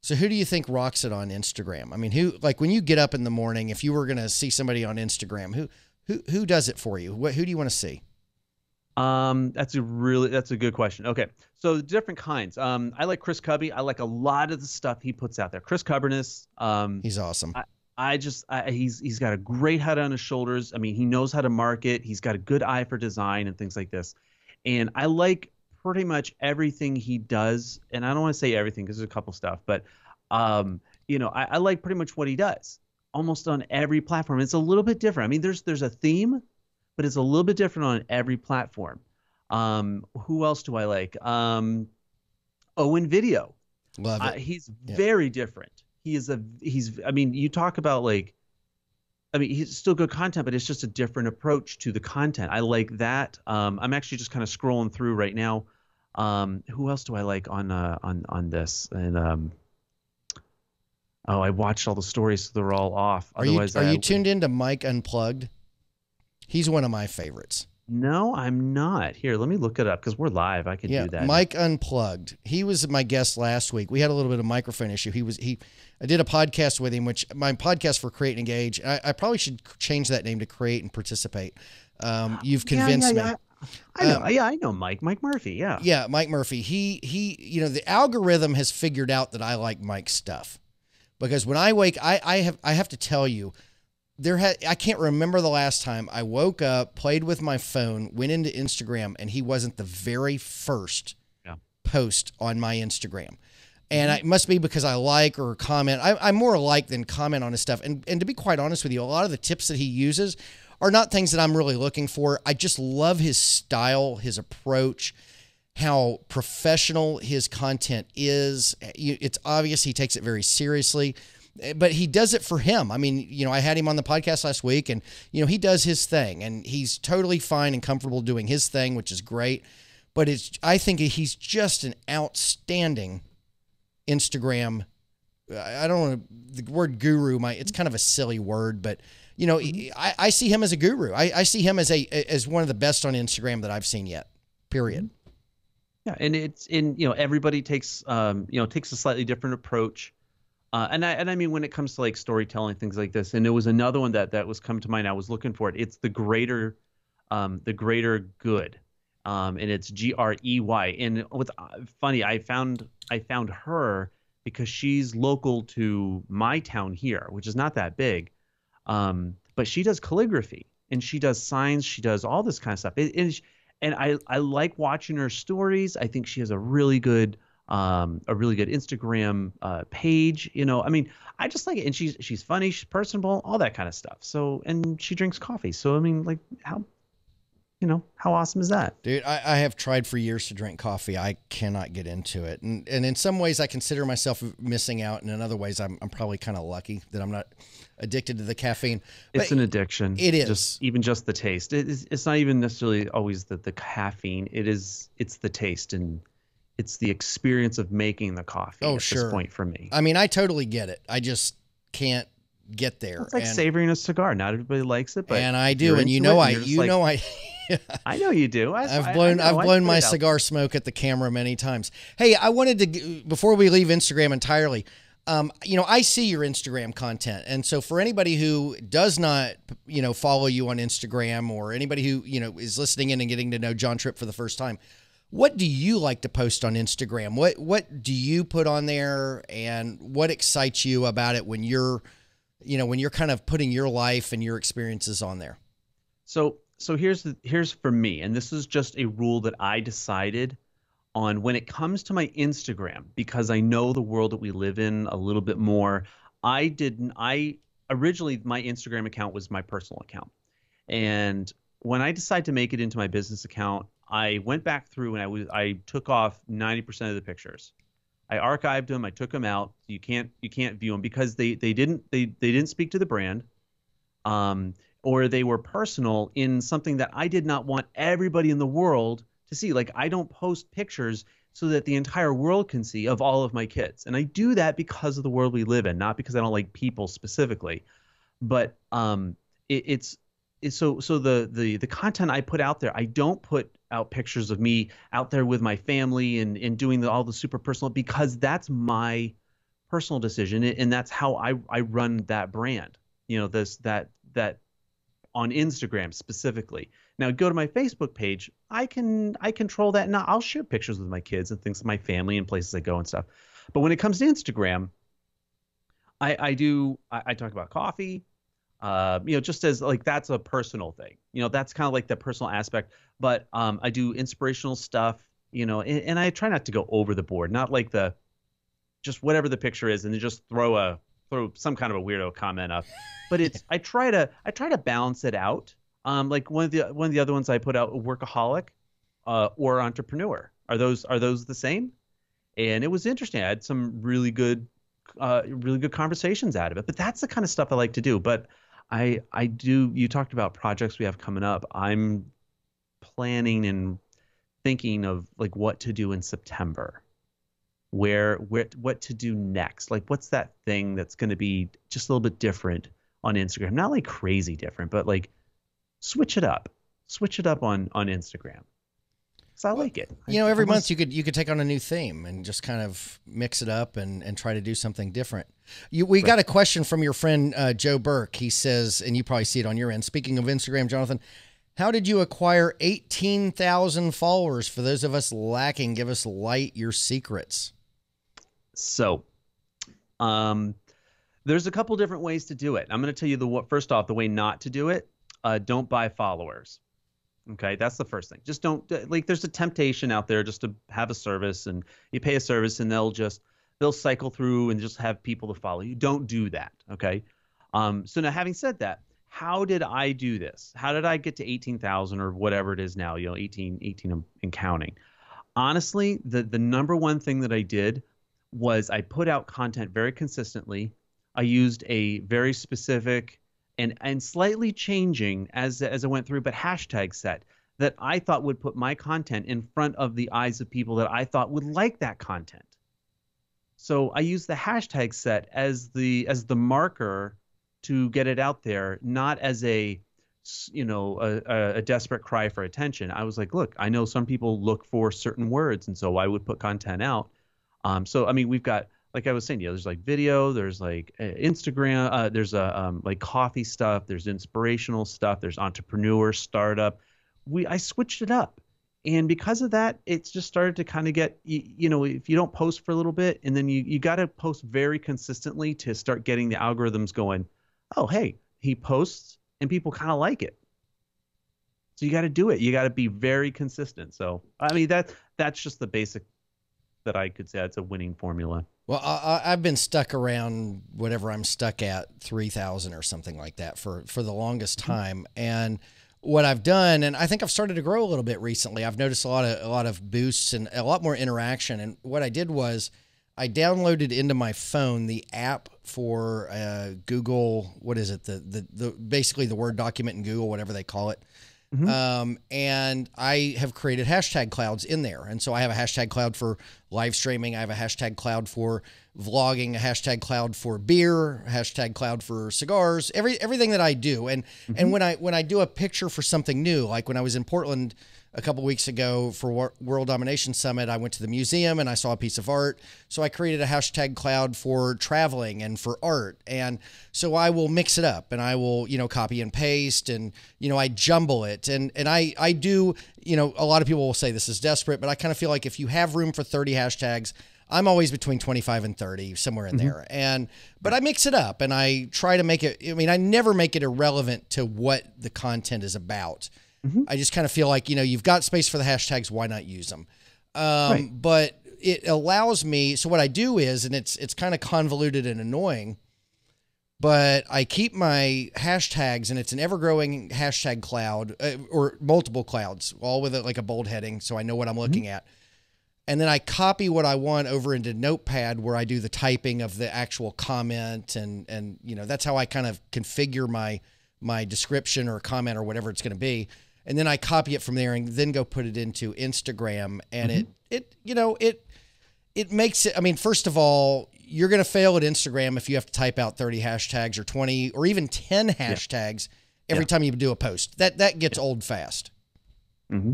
So who do you think rocks it on Instagram? I mean, who, like, when you get up in the morning, if you were going to see somebody on Instagram, who does it for you? Who do you want to see? That's a good question. Okay. So different kinds. I like Chris Cubby. I like a lot of the stuff he puts out there. Chris Cubberness. He's awesome. He's got a great head on his shoulders. I mean, he knows how to market. He's got a good eye for design and things like this. And I like pretty much everything he does. And I don't want to say everything, because there's a couple stuff, but You know, I like pretty much what he does almost on every platform. It's a little bit different. I mean, there's a theme, but it's a little bit different on every platform. Who else do I like? Owen Video. Love it. He's Yeah. very different. I mean, you talk about like, I mean, he's still good content, but it's just a different approach to the content. I like that. I'm actually just kind of scrolling through right now. Who else do I like on this? And oh, I watched all the stories, so they're all off. Are you tuned into Mike Unplugged? He's one of my favorites. No, I'm not. Here, let me look it up because we're live. I can do that. Mike Unplugged. He was my guest last week. We had a little bit of microphone issue. I did a podcast with him, which my podcast for Create and Engage. I probably should change that name to Create and Participate. You've convinced me. I know. I know Mike Murphy. Yeah. Yeah, Mike Murphy. He. You know, the algorithm has figured out that I like Mike's stuff because when I wake, I have to tell you. I can't remember the last time I woke up, played with my phone, went into Instagram, and he wasn't the very first post on my Instagram. And it must be because I like or comment. I'm more like than comment on his stuff. And to be quite honest with you, a lot of the tips that he uses are not things that I'm really looking for. I just love his style, his approach, how professional his content is. It's obvious he takes it very seriously. But he does it for him. I mean, you know, I had him on the podcast last week and, you know, he does his thing and he's totally fine and comfortable doing his thing, which is great. But I think he's just an outstanding Instagram. I don't want the word guru. It's kind of a silly word, but you know, I see him as a guru. I see him as one of the best on Instagram that I've seen yet, period. Yeah. And you know, everybody takes a slightly different approach. And I mean, when it comes to like storytelling, things like this, and there was another one that was coming to mind. I was looking for it. It's the greater good, and it's GREY. And what's funny, I found her because she's local to my town here, which is not that big, but she does calligraphy and she does signs, she does all this kind of stuff. And I like watching her stories. I think she has a really good Instagram page. You know, I mean, I just like it, and she's funny, she's personable, all that kind of stuff. So, and she drinks coffee. So, I mean, like, how awesome is that? Dude, I have tried for years to drink coffee. I cannot get into it, and in some ways, I consider myself missing out, and in other ways, I'm probably kind of lucky that I'm not addicted to the caffeine. It's an addiction. It is even just the taste. It's not even necessarily always the caffeine. It's the taste and it's the experience of making the coffee at this point for me. I mean, I totally get it. I just can't get there. It's like savoring a cigar. Not everybody likes it, but I do. And I know you do. I've blown my cigar smoke at the camera many times. Hey, I wanted to, before we leave Instagram entirely, you know, I see your Instagram content. And so for anybody who does not, you know, follow you on Instagram, or anybody who, you know, is listening in and getting to know Jon Tripp for the first time, what do you like to post on Instagram? What do you put on there, and what excites you about it when you're kind of putting your life and your experiences on there? So here's for me, and this is just a rule that I decided on when it comes to my Instagram, because I know the world that we live in a little bit more. Originally my Instagram account was my personal account. And when I decided to make it into my business account, I went back through and I took off 90% of the pictures. I archived them. I took them out. You can't view them because they didn't speak to the brand, or they were personal in something that I did not want everybody in the world to see. Like, I don't post pictures so that the entire world can see of all of my kids, and I do that because of the world we live in, not because I don't like people specifically, but it's so the content I put out there, I don't put out pictures of me out there with my family and doing all the super personal, because that's my personal decision, and that's how I run that brand. You know, that on Instagram specifically. Now go to my Facebook page, I control that, and I'll share pictures with my kids and things, my family and places I go and stuff. But when it comes to Instagram, I talk about coffee. You know, just as like, that's a personal thing, you know, that's kind of like the personal aspect, but I do inspirational stuff, you know, and I try not to go over the board, not like the just whatever the picture is, and then just throw some kind of a weirdo comment up. But I try to balance it out. Like one of the other ones I put out, workaholic, or entrepreneur. Are those the same? And it was interesting. I had some really good conversations out of it. But that's the kind of stuff I like to do. But I do. You talked about projects we have coming up. I'm planning and thinking of like what to do in September. What to do next? Like, what's that thing that's going to be just a little bit different on Instagram? Not like crazy different, but like switch it up on Instagram. So I like it. Every month you could take on a new theme and just kind of mix it up and try to do something different. We got a question from your friend Joe Burke. He says, and you probably see it on your end. Speaking of Instagram, Jonathan, how did you acquire 18,000 followers? For those of us lacking, give us your secrets. So, there's a couple different ways to do it. I'm going to tell you first off, the way not to do it. Don't buy followers. Okay, that's the first thing. Just don't, like, there's a temptation out there just to have a service, and you pay a service and they'll cycle through and just have people to follow you. Don't do that. Okay. So now, having said that, how did I do this? How did I get to 18,000 or whatever it is now, 18 and counting? Honestly, the number one thing that I did was I put out content very consistently. I used a very specific and slightly changing as I went through, but hashtag set that I thought would put my content in front of the eyes of people that I thought would like that content. So I used the hashtag set as the marker to get it out there, not as a desperate cry for attention. I was like, look, I know some people look for certain words, and so I would put content out. So I mean, we've got, like I was saying, there's like video, there's like Instagram, there's like coffee stuff, there's inspirational stuff, there's entrepreneur, startup. I switched it up, and because of that, it's just started to kind of get, if you don't post for a little bit, and then you got to post very consistently to start getting the algorithms going. Oh, hey, he posts and people kind of like it. So you got to do it. You got to be very consistent. So I mean, that's just the basic that I could say that's a winning formula. Well, I've been stuck around whatever I'm stuck at, 3,000 or something like that for the longest time. And what I've done, and I think I've started to grow a little bit recently, I've noticed a lot of boosts and a lot more interaction. And what I did was I downloaded into my phone the app for Google. What is it? The basically the Word document in Google, whatever they call it. Mm-hmm. And I have created hashtag clouds in there. And so I have a hashtag cloud for live streaming. I have a hashtag cloud for vlogging, a hashtag cloud for beer, a hashtag cloud for cigars, everything that I do. And, mm-hmm. and when I do a picture for something new, like when I was in Portland a couple weeks ago for World Domination Summit, I went to the museum and I saw a piece of art. So I created a hashtag cloud for traveling and for art. And so I will mix it up and I will, copy and paste and, I jumble it. And I do, a lot of people will say this is desperate, but I kind of feel like if you have room for 30 hashtags, I'm always between 25 and 30, somewhere in mm-hmm. there. But I mix it up and I try to make it, I never make it irrelevant to what the content is about. Mm-hmm. I just kind of feel like, you've got space for the hashtags. Why not use them? Right. But it allows me. So what I do is, and it's kind of convoluted and annoying, but I keep my hashtags and it's an ever growing hashtag cloud or multiple clouds, all with like a bold heading. So I know what I'm looking mm-hmm. at. And then I copy what I want over into Notepad where I do the typing of the actual comment. And that's how I kind of configure my description or comment or whatever it's going to be. And then I copy it from there and then go put it into Instagram. And mm-hmm. it makes it, first of all, you're going to fail at Instagram if you have to type out 30 hashtags or 20 or even 10 hashtags every time you do a post. That gets old fast. Mm-hmm.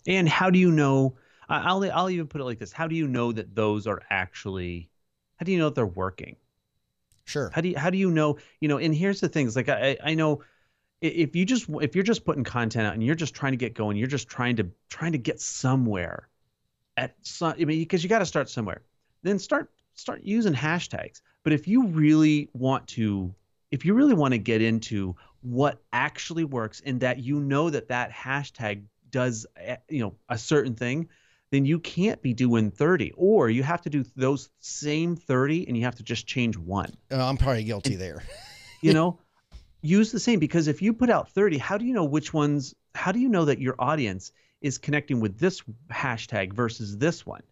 And how do you know, I'll even put it like this. How do you know that those are actually, how do you know that they're working? Sure. How do you know, and here's the things, like I know, if you're just putting content out and you're just trying to get going, you're just trying to get somewhere because you got to start somewhere, then start using hashtags. But if you really want to get into what actually works and that that hashtag does, a certain thing, then you can't be doing 30, or you have to do those same 30 and you have to just change one. I'm probably guilty there. You know, use the same, because if you put out 30, how do you know which ones, how do you know that your audience is connecting with this hashtag versus this one?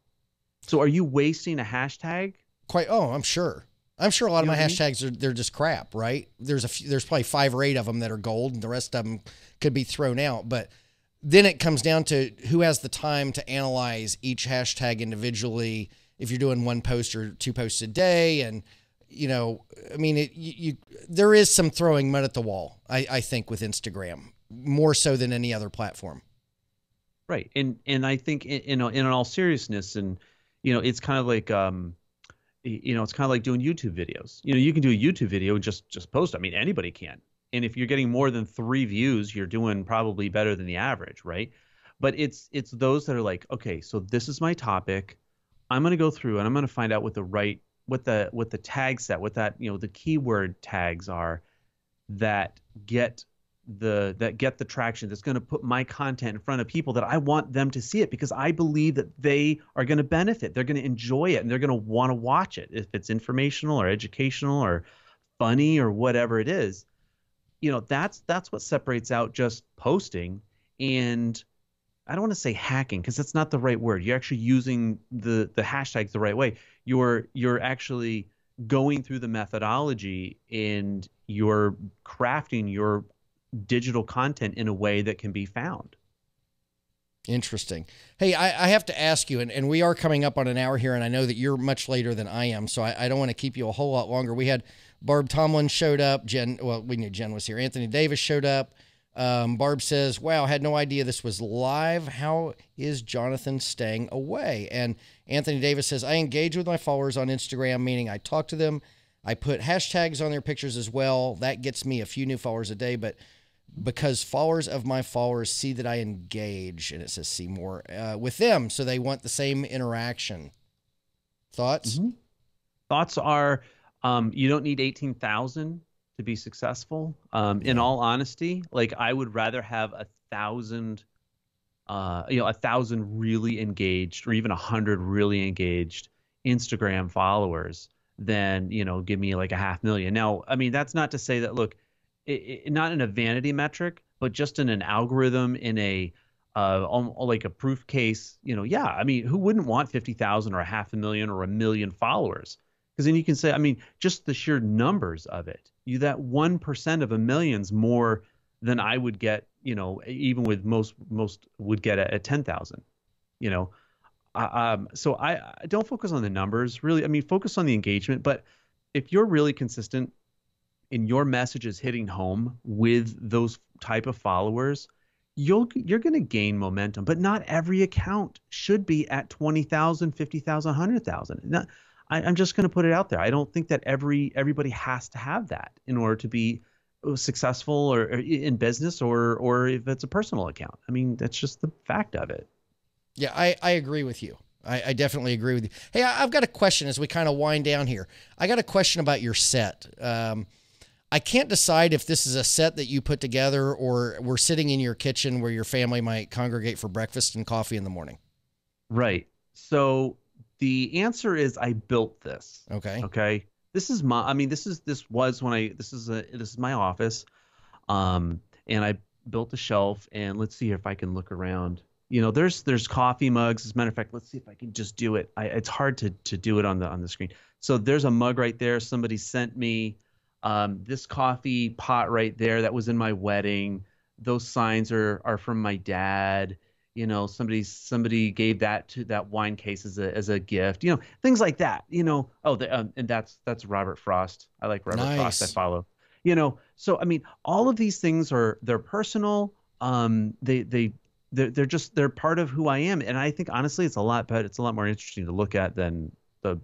So are you wasting a hashtag? I'm sure. I'm sure a lot of my hashtags they're just crap, right? There's probably 5 or 8 of them that are gold, and the rest of them could be thrown out. But then it comes down to who has the time to analyze each hashtag individually. If you're doing 1 post or 2 posts a day, and you know, I mean, there is some throwing mud at the wall. I think with Instagram more so than any other platform. Right, and I think in all seriousness, and you know, it's kind of like you know, it's kind of like doing YouTube videos. You know, you can do a YouTube video and just post. I mean, anybody can. And if you're getting more than 3 views, you're doing probably better than the average, right? But it's those that are like, okay, so this is my topic. I'm going to go through and I'm going to find out what the tag set, what that, you know, the keyword tags are that get the traction, that's going to put my content in front of people that I want them to see it, because I believe that they are going to benefit. They're going to enjoy it, and they're going to want to watch it. If it's informational or educational or funny or whatever it is, you know, that's what separates out just posting. And I don't want to say hacking, because that's not the right word. You're actually using the hashtags the right way. You're actually going through the methodology, and you're crafting your digital content in a way that can be found. Interesting. Hey, I have to ask you, and we are coming up on an hour here, and I know that you're much later than I am, so I don't want to keep you a whole lot longer. We had Barb Tomlin showed up. Jenn, well, we knew Jenn was here. Anthony Davis showed up. Barb says, wow, had no idea this was live. How is Jonathan staying away? And Anthony Davis says, I engage with my followers on Instagram, meaning I talk to them. I put hashtags on their pictures as well. That gets me a few new followers a day, but because followers of my followers see that I engage, and it says see more with them, so they want the same interaction. Thoughts? Mm-hmm. Thoughts are, you don't need 18,000 to be successful. In all honesty, like, I would rather have 1,000, 1,000 really engaged, or even 100 really engaged Instagram followers than, you know, give me like 500,000. Now, I mean, that's not to say that, look, not in a vanity metric, but just in an algorithm, in a like a proof case, you know, yeah, I mean, who wouldn't want 50,000 or 500,000 or 1 million followers? Because then you can say, I mean, just the sheer numbers of it, that 1% of a million's more than I would get, you know, even with most would get at 10,000, you know. So I don't focus on the numbers, really. I mean, focus on the engagement. But if you're really consistent and your message is hitting home with those type of followers, you're going to gain momentum. But not every account should be at 20,000, 50,000, 100,000. I'm just going to put it out there. I don't think that everybody has to have that in order to be successful or in business, or if it's a personal account. I mean, that's just the fact of it. Yeah, I agree with you. I definitely agree with you. Hey, I've got a question as we kind of wind down here. I got a question about your set. I can't decide if this is a set that you put together, or we're sitting in your kitchen where your family might congregate for breakfast and coffee in the morning. Right. So the answer is, I built this. Okay. Okay. This is my, I mean, this is my office. And I built a shelf, and let's see if I can look around. You know, there's coffee mugs. As a matter of fact, let's see if I can just do it. It's hard to do it on the screen. So there's a mug right there. Somebody sent me this coffee pot right there. That was in my wedding. Those signs are from my dad. You know, somebody gave that to that wine case as a gift. You know, things like that. You know, and that's Robert Frost. I like Robert Frost. I follow. You know, so I mean, all of these things they're personal. They're part of who I am, and I think honestly, it's a lot more interesting to look at than the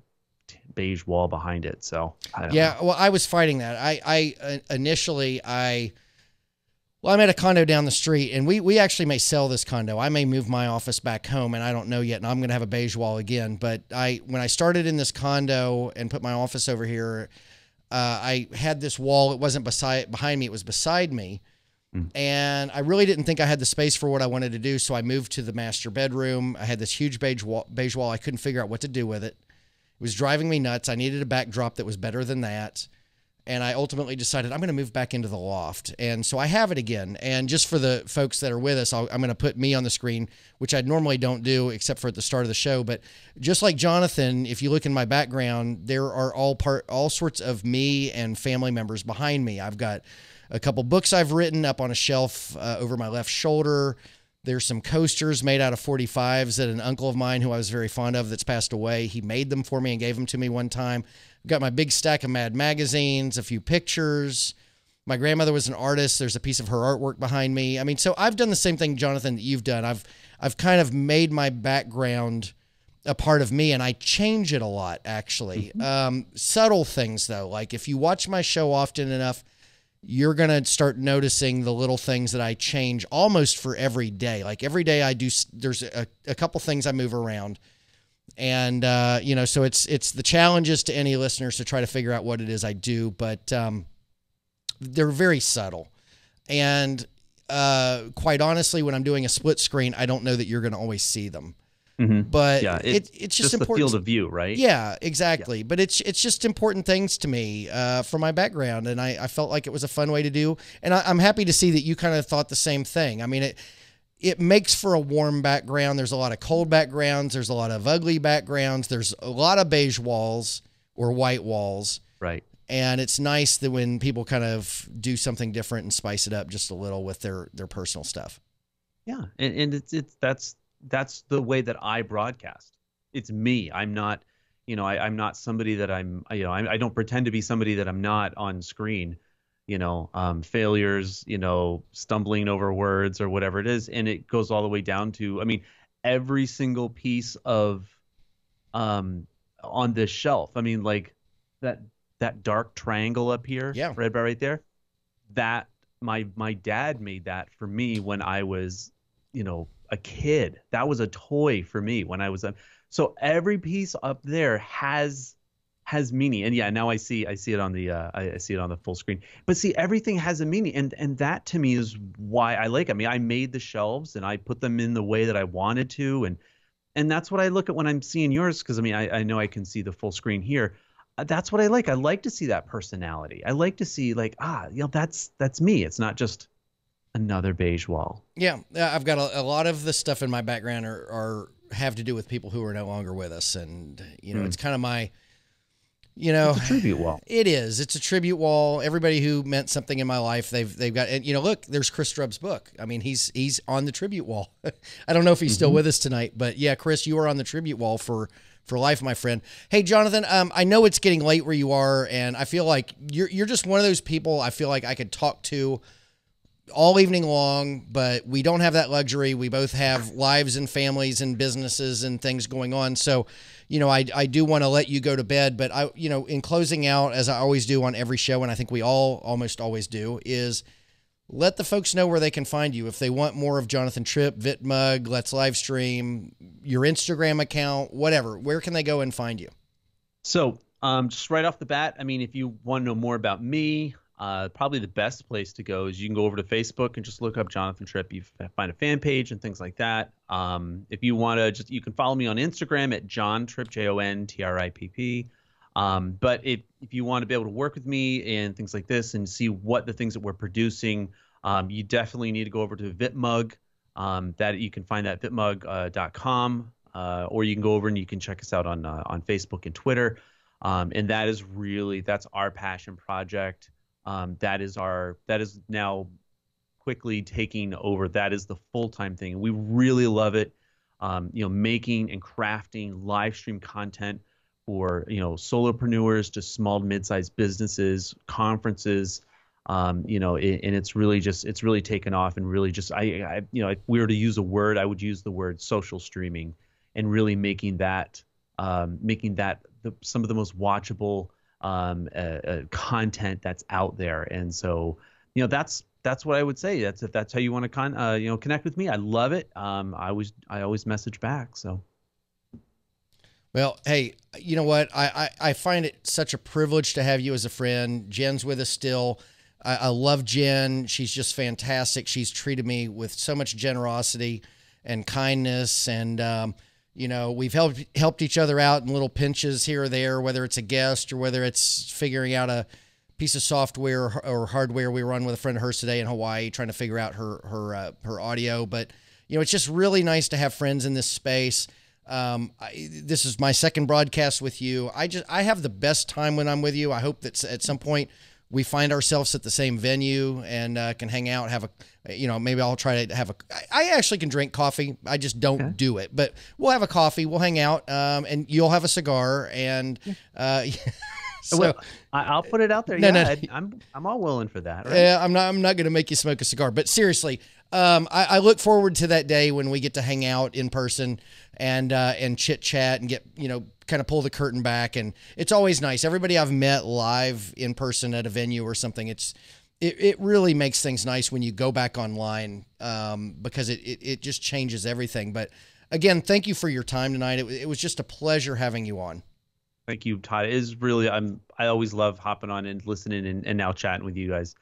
beige wall behind it. So I don't know. Well, I was fighting that. I initially I'm at a condo down the street, and we actually may sell this condo. I may move my office back home, and I don't know yet, and I'm going to have a beige wall again. But when I started in this condo and put my office over here, I had this wall. It wasn't behind me. It was beside me. And I really didn't think I had the space for what I wanted to do. So I moved to the master bedroom. I had this huge beige wall. I couldn't figure out what to do with it. It was driving me nuts. I needed a backdrop that was better than that. And I ultimately decided I'm going to move back into the loft. And so I have it again. And just for the folks that are with us, I'm going to put me on the screen, which I normally don't do except for at the start of the show. But just like Jonathan, if you look in my background, there are all sorts of me and family members behind me. I've got a couple books I've written up on a shelf over my left shoulder. There's some coasters made out of 45s that an uncle of mine who I was very fond of that's passed away, he made them for me and gave them to me one time. I've got my big stack of Mad magazines, a few pictures. My grandmother was an artist. There's a piece of her artwork behind me. I mean, so I've done the same thing, Jonathan, that you've done. I've kind of made my background a part of me, and I change it a lot, actually. Subtle things, though. Like if you watch my show often enough, you're going to start noticing the little things that I change almost for every day. Like every day I do, there's a couple things I move around. And, you know, so it's the challenges to any listeners to try to figure out what it is I do, but they're very subtle. And quite honestly, when I'm doing a split screen, I don't know that you're going to always see them. But yeah, it's just important. The field of view, right? Yeah, exactly. Yeah. But it's just important things to me for my background, and I felt like it was a fun way to do. And I'm happy to see that you kind of thought the same thing. I mean, it makes for a warm background. There's a lot of cold backgrounds. There's a lot of ugly backgrounds. There's a lot of beige walls or white walls. Right. And it's nice that when people kind of do something different and spice it up just a little with their personal stuff. Yeah, and that's the way that I broadcast. It's me. I'm not, you know, I'm not somebody that I don't pretend to be somebody that I'm not on screen, you know, failures, you know, stumbling over words or whatever it is. And it goes all the way down to, I mean, every single piece of, on this shelf. I mean, like that dark triangle up here, yeah, right there, that my dad made that for me when I was, you know, a kid. That was a toy for me when I was so every piece up there has meaning. And yeah, now I see it on the I see it on the full screen. But see, everything has a meaning, and that to me is why I like it. I mean, I made the shelves and I put them in the way that I wanted to, and that's what I look at when I'm seeing yours, because I mean, I know I can see the full screen here. That's what I like. I like to see that personality. I like to see like, you know, that's me. It's not just another beige wall. Yeah, I've got a lot of the stuff in my background have to do with people who are no longer with us, and you know, it's kind of my, you know, it's a tribute wall. It is. It's a tribute wall. Everybody who meant something in my life, they've got. And you know, look, there's Chris Straub's book. I mean, he's on the tribute wall. I don't know if he's still with us tonight, but yeah, Chris, you are on the tribute wall for life, my friend. Hey, Jonathan, I know it's getting late where you are, and I feel like you're just one of those people I feel like I could talk to all evening long, but we don't have that luxury. We both have lives and families and businesses and things going on. So, you know, I do want to let you go to bed, but you know, in closing out, as I always do on every show, and I think we all almost always do, is let the folks know where they can find you. If they want more of Jonathan Tripp, Vitmug, Let's Live Stream, your Instagram account, whatever, where can they go and find you? So, just right off the bat, I mean, if you want to know more about me, probably the best place to go is you can go over to Facebook and just look up Jonathan Tripp. You find a fan page and things like that. If you want to, you can follow me on Instagram at Jon Tripp, JONTRIPP. But if you want to be able to work with me and things like this and see what the things that we're producing, you definitely need to go over to Vitmug. That you can find that at vitmug.com, or you can go over and you can check us out on Facebook and Twitter. And that's our passion project. That is now quickly taking over. That is the full-time thing. We really love it. You know, making and crafting live stream content for, you know, solopreneurs to small to mid-sized businesses, conferences, you know, and it's really taken off, and really just, you know, if we were to use a word, I would use the word social streaming, and really making that some of the most watchable content that's out there. And so, you know, that's what I would say. If that's how you want to you know, connect with me, I love it. I always message back. So. Well, hey, you know what? I find it such a privilege to have you as a friend. Jenn's with us still. I love Jenn. She's just fantastic. She's treated me with so much generosity and kindness, and you know, we've helped each other out in little pinches here or there, whether it's a guest or whether it's figuring out a piece of software or hardware. We were on with a friend of hers today in Hawaii trying to figure out her audio. But, you know, it's just really nice to have friends in this space. This is my second broadcast with you. I have the best time when I'm with you. I hope that at some point we find ourselves at the same venue and can hang out, have a, you know, maybe I'll try to have I actually can drink coffee. I just don't do it, but we'll have a coffee, we'll hang out, and you'll have a cigar, and so well, I'll put it out there. No, yeah, no. I'm all willing for that. Right? Yeah, I'm not going to make you smoke a cigar, but seriously, I look forward to that day when we get to hang out in person and chit chat and get, you know, kind of pull the curtain back. And it's always nice. Everybody I've met live in person at a venue or something, it really makes things nice when you go back online, because it just changes everything. But again, thank you for your time tonight. It was just a pleasure having you on. Thank you, Todd. It is really, I always love hopping on and listening and now chatting with you guys.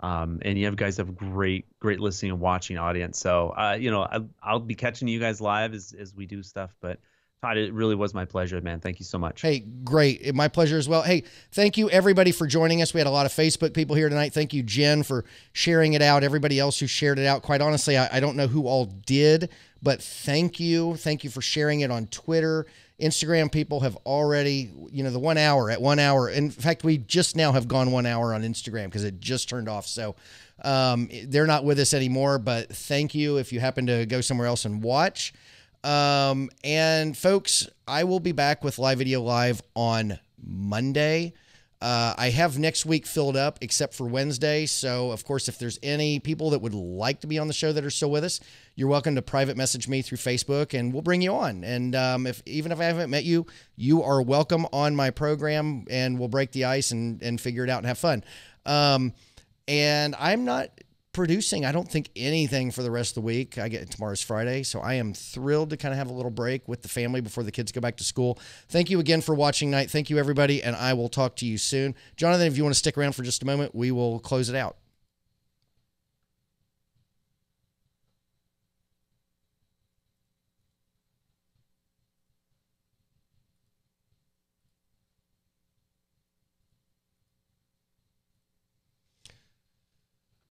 And you guys have a great listening and watching audience. So, you know, I'll be catching you guys live as we do stuff. But Todd, it really was my pleasure, man. Thank you so much. Hey, great. My pleasure as well. Hey, thank you everybody for joining us. We had a lot of Facebook people here tonight. Thank you, Jenn, for sharing it out. Everybody else who shared it out. Quite honestly, I don't know who all did, but thank you. Thank you for sharing it on Twitter. Instagram people have already, you know, the 1 hour at 1 hour. In fact, we just now have gone 1 hour on Instagram because it just turned off. So they're not with us anymore, but thank you if you happen to go somewhere else and watch. And folks, I will be back with Live Video Live on Monday. I have next week filled up except for Wednesday. So of course, if there's any people that would like to be on the show that are still with us, you're welcome to private message me through Facebook and we'll bring you on. And, even if I haven't met you, you are welcome on my program and we'll break the ice and figure it out and have fun. And I'm not producing, I don't think, anything for the rest of the week. Tomorrow's Friday, so I am thrilled to kind of have a little break with the family before the kids go back to school. Thank you again for watching tonight. Thank you, everybody, and I will talk to you soon. Jonathan, if you want to stick around for just a moment, we will close it out.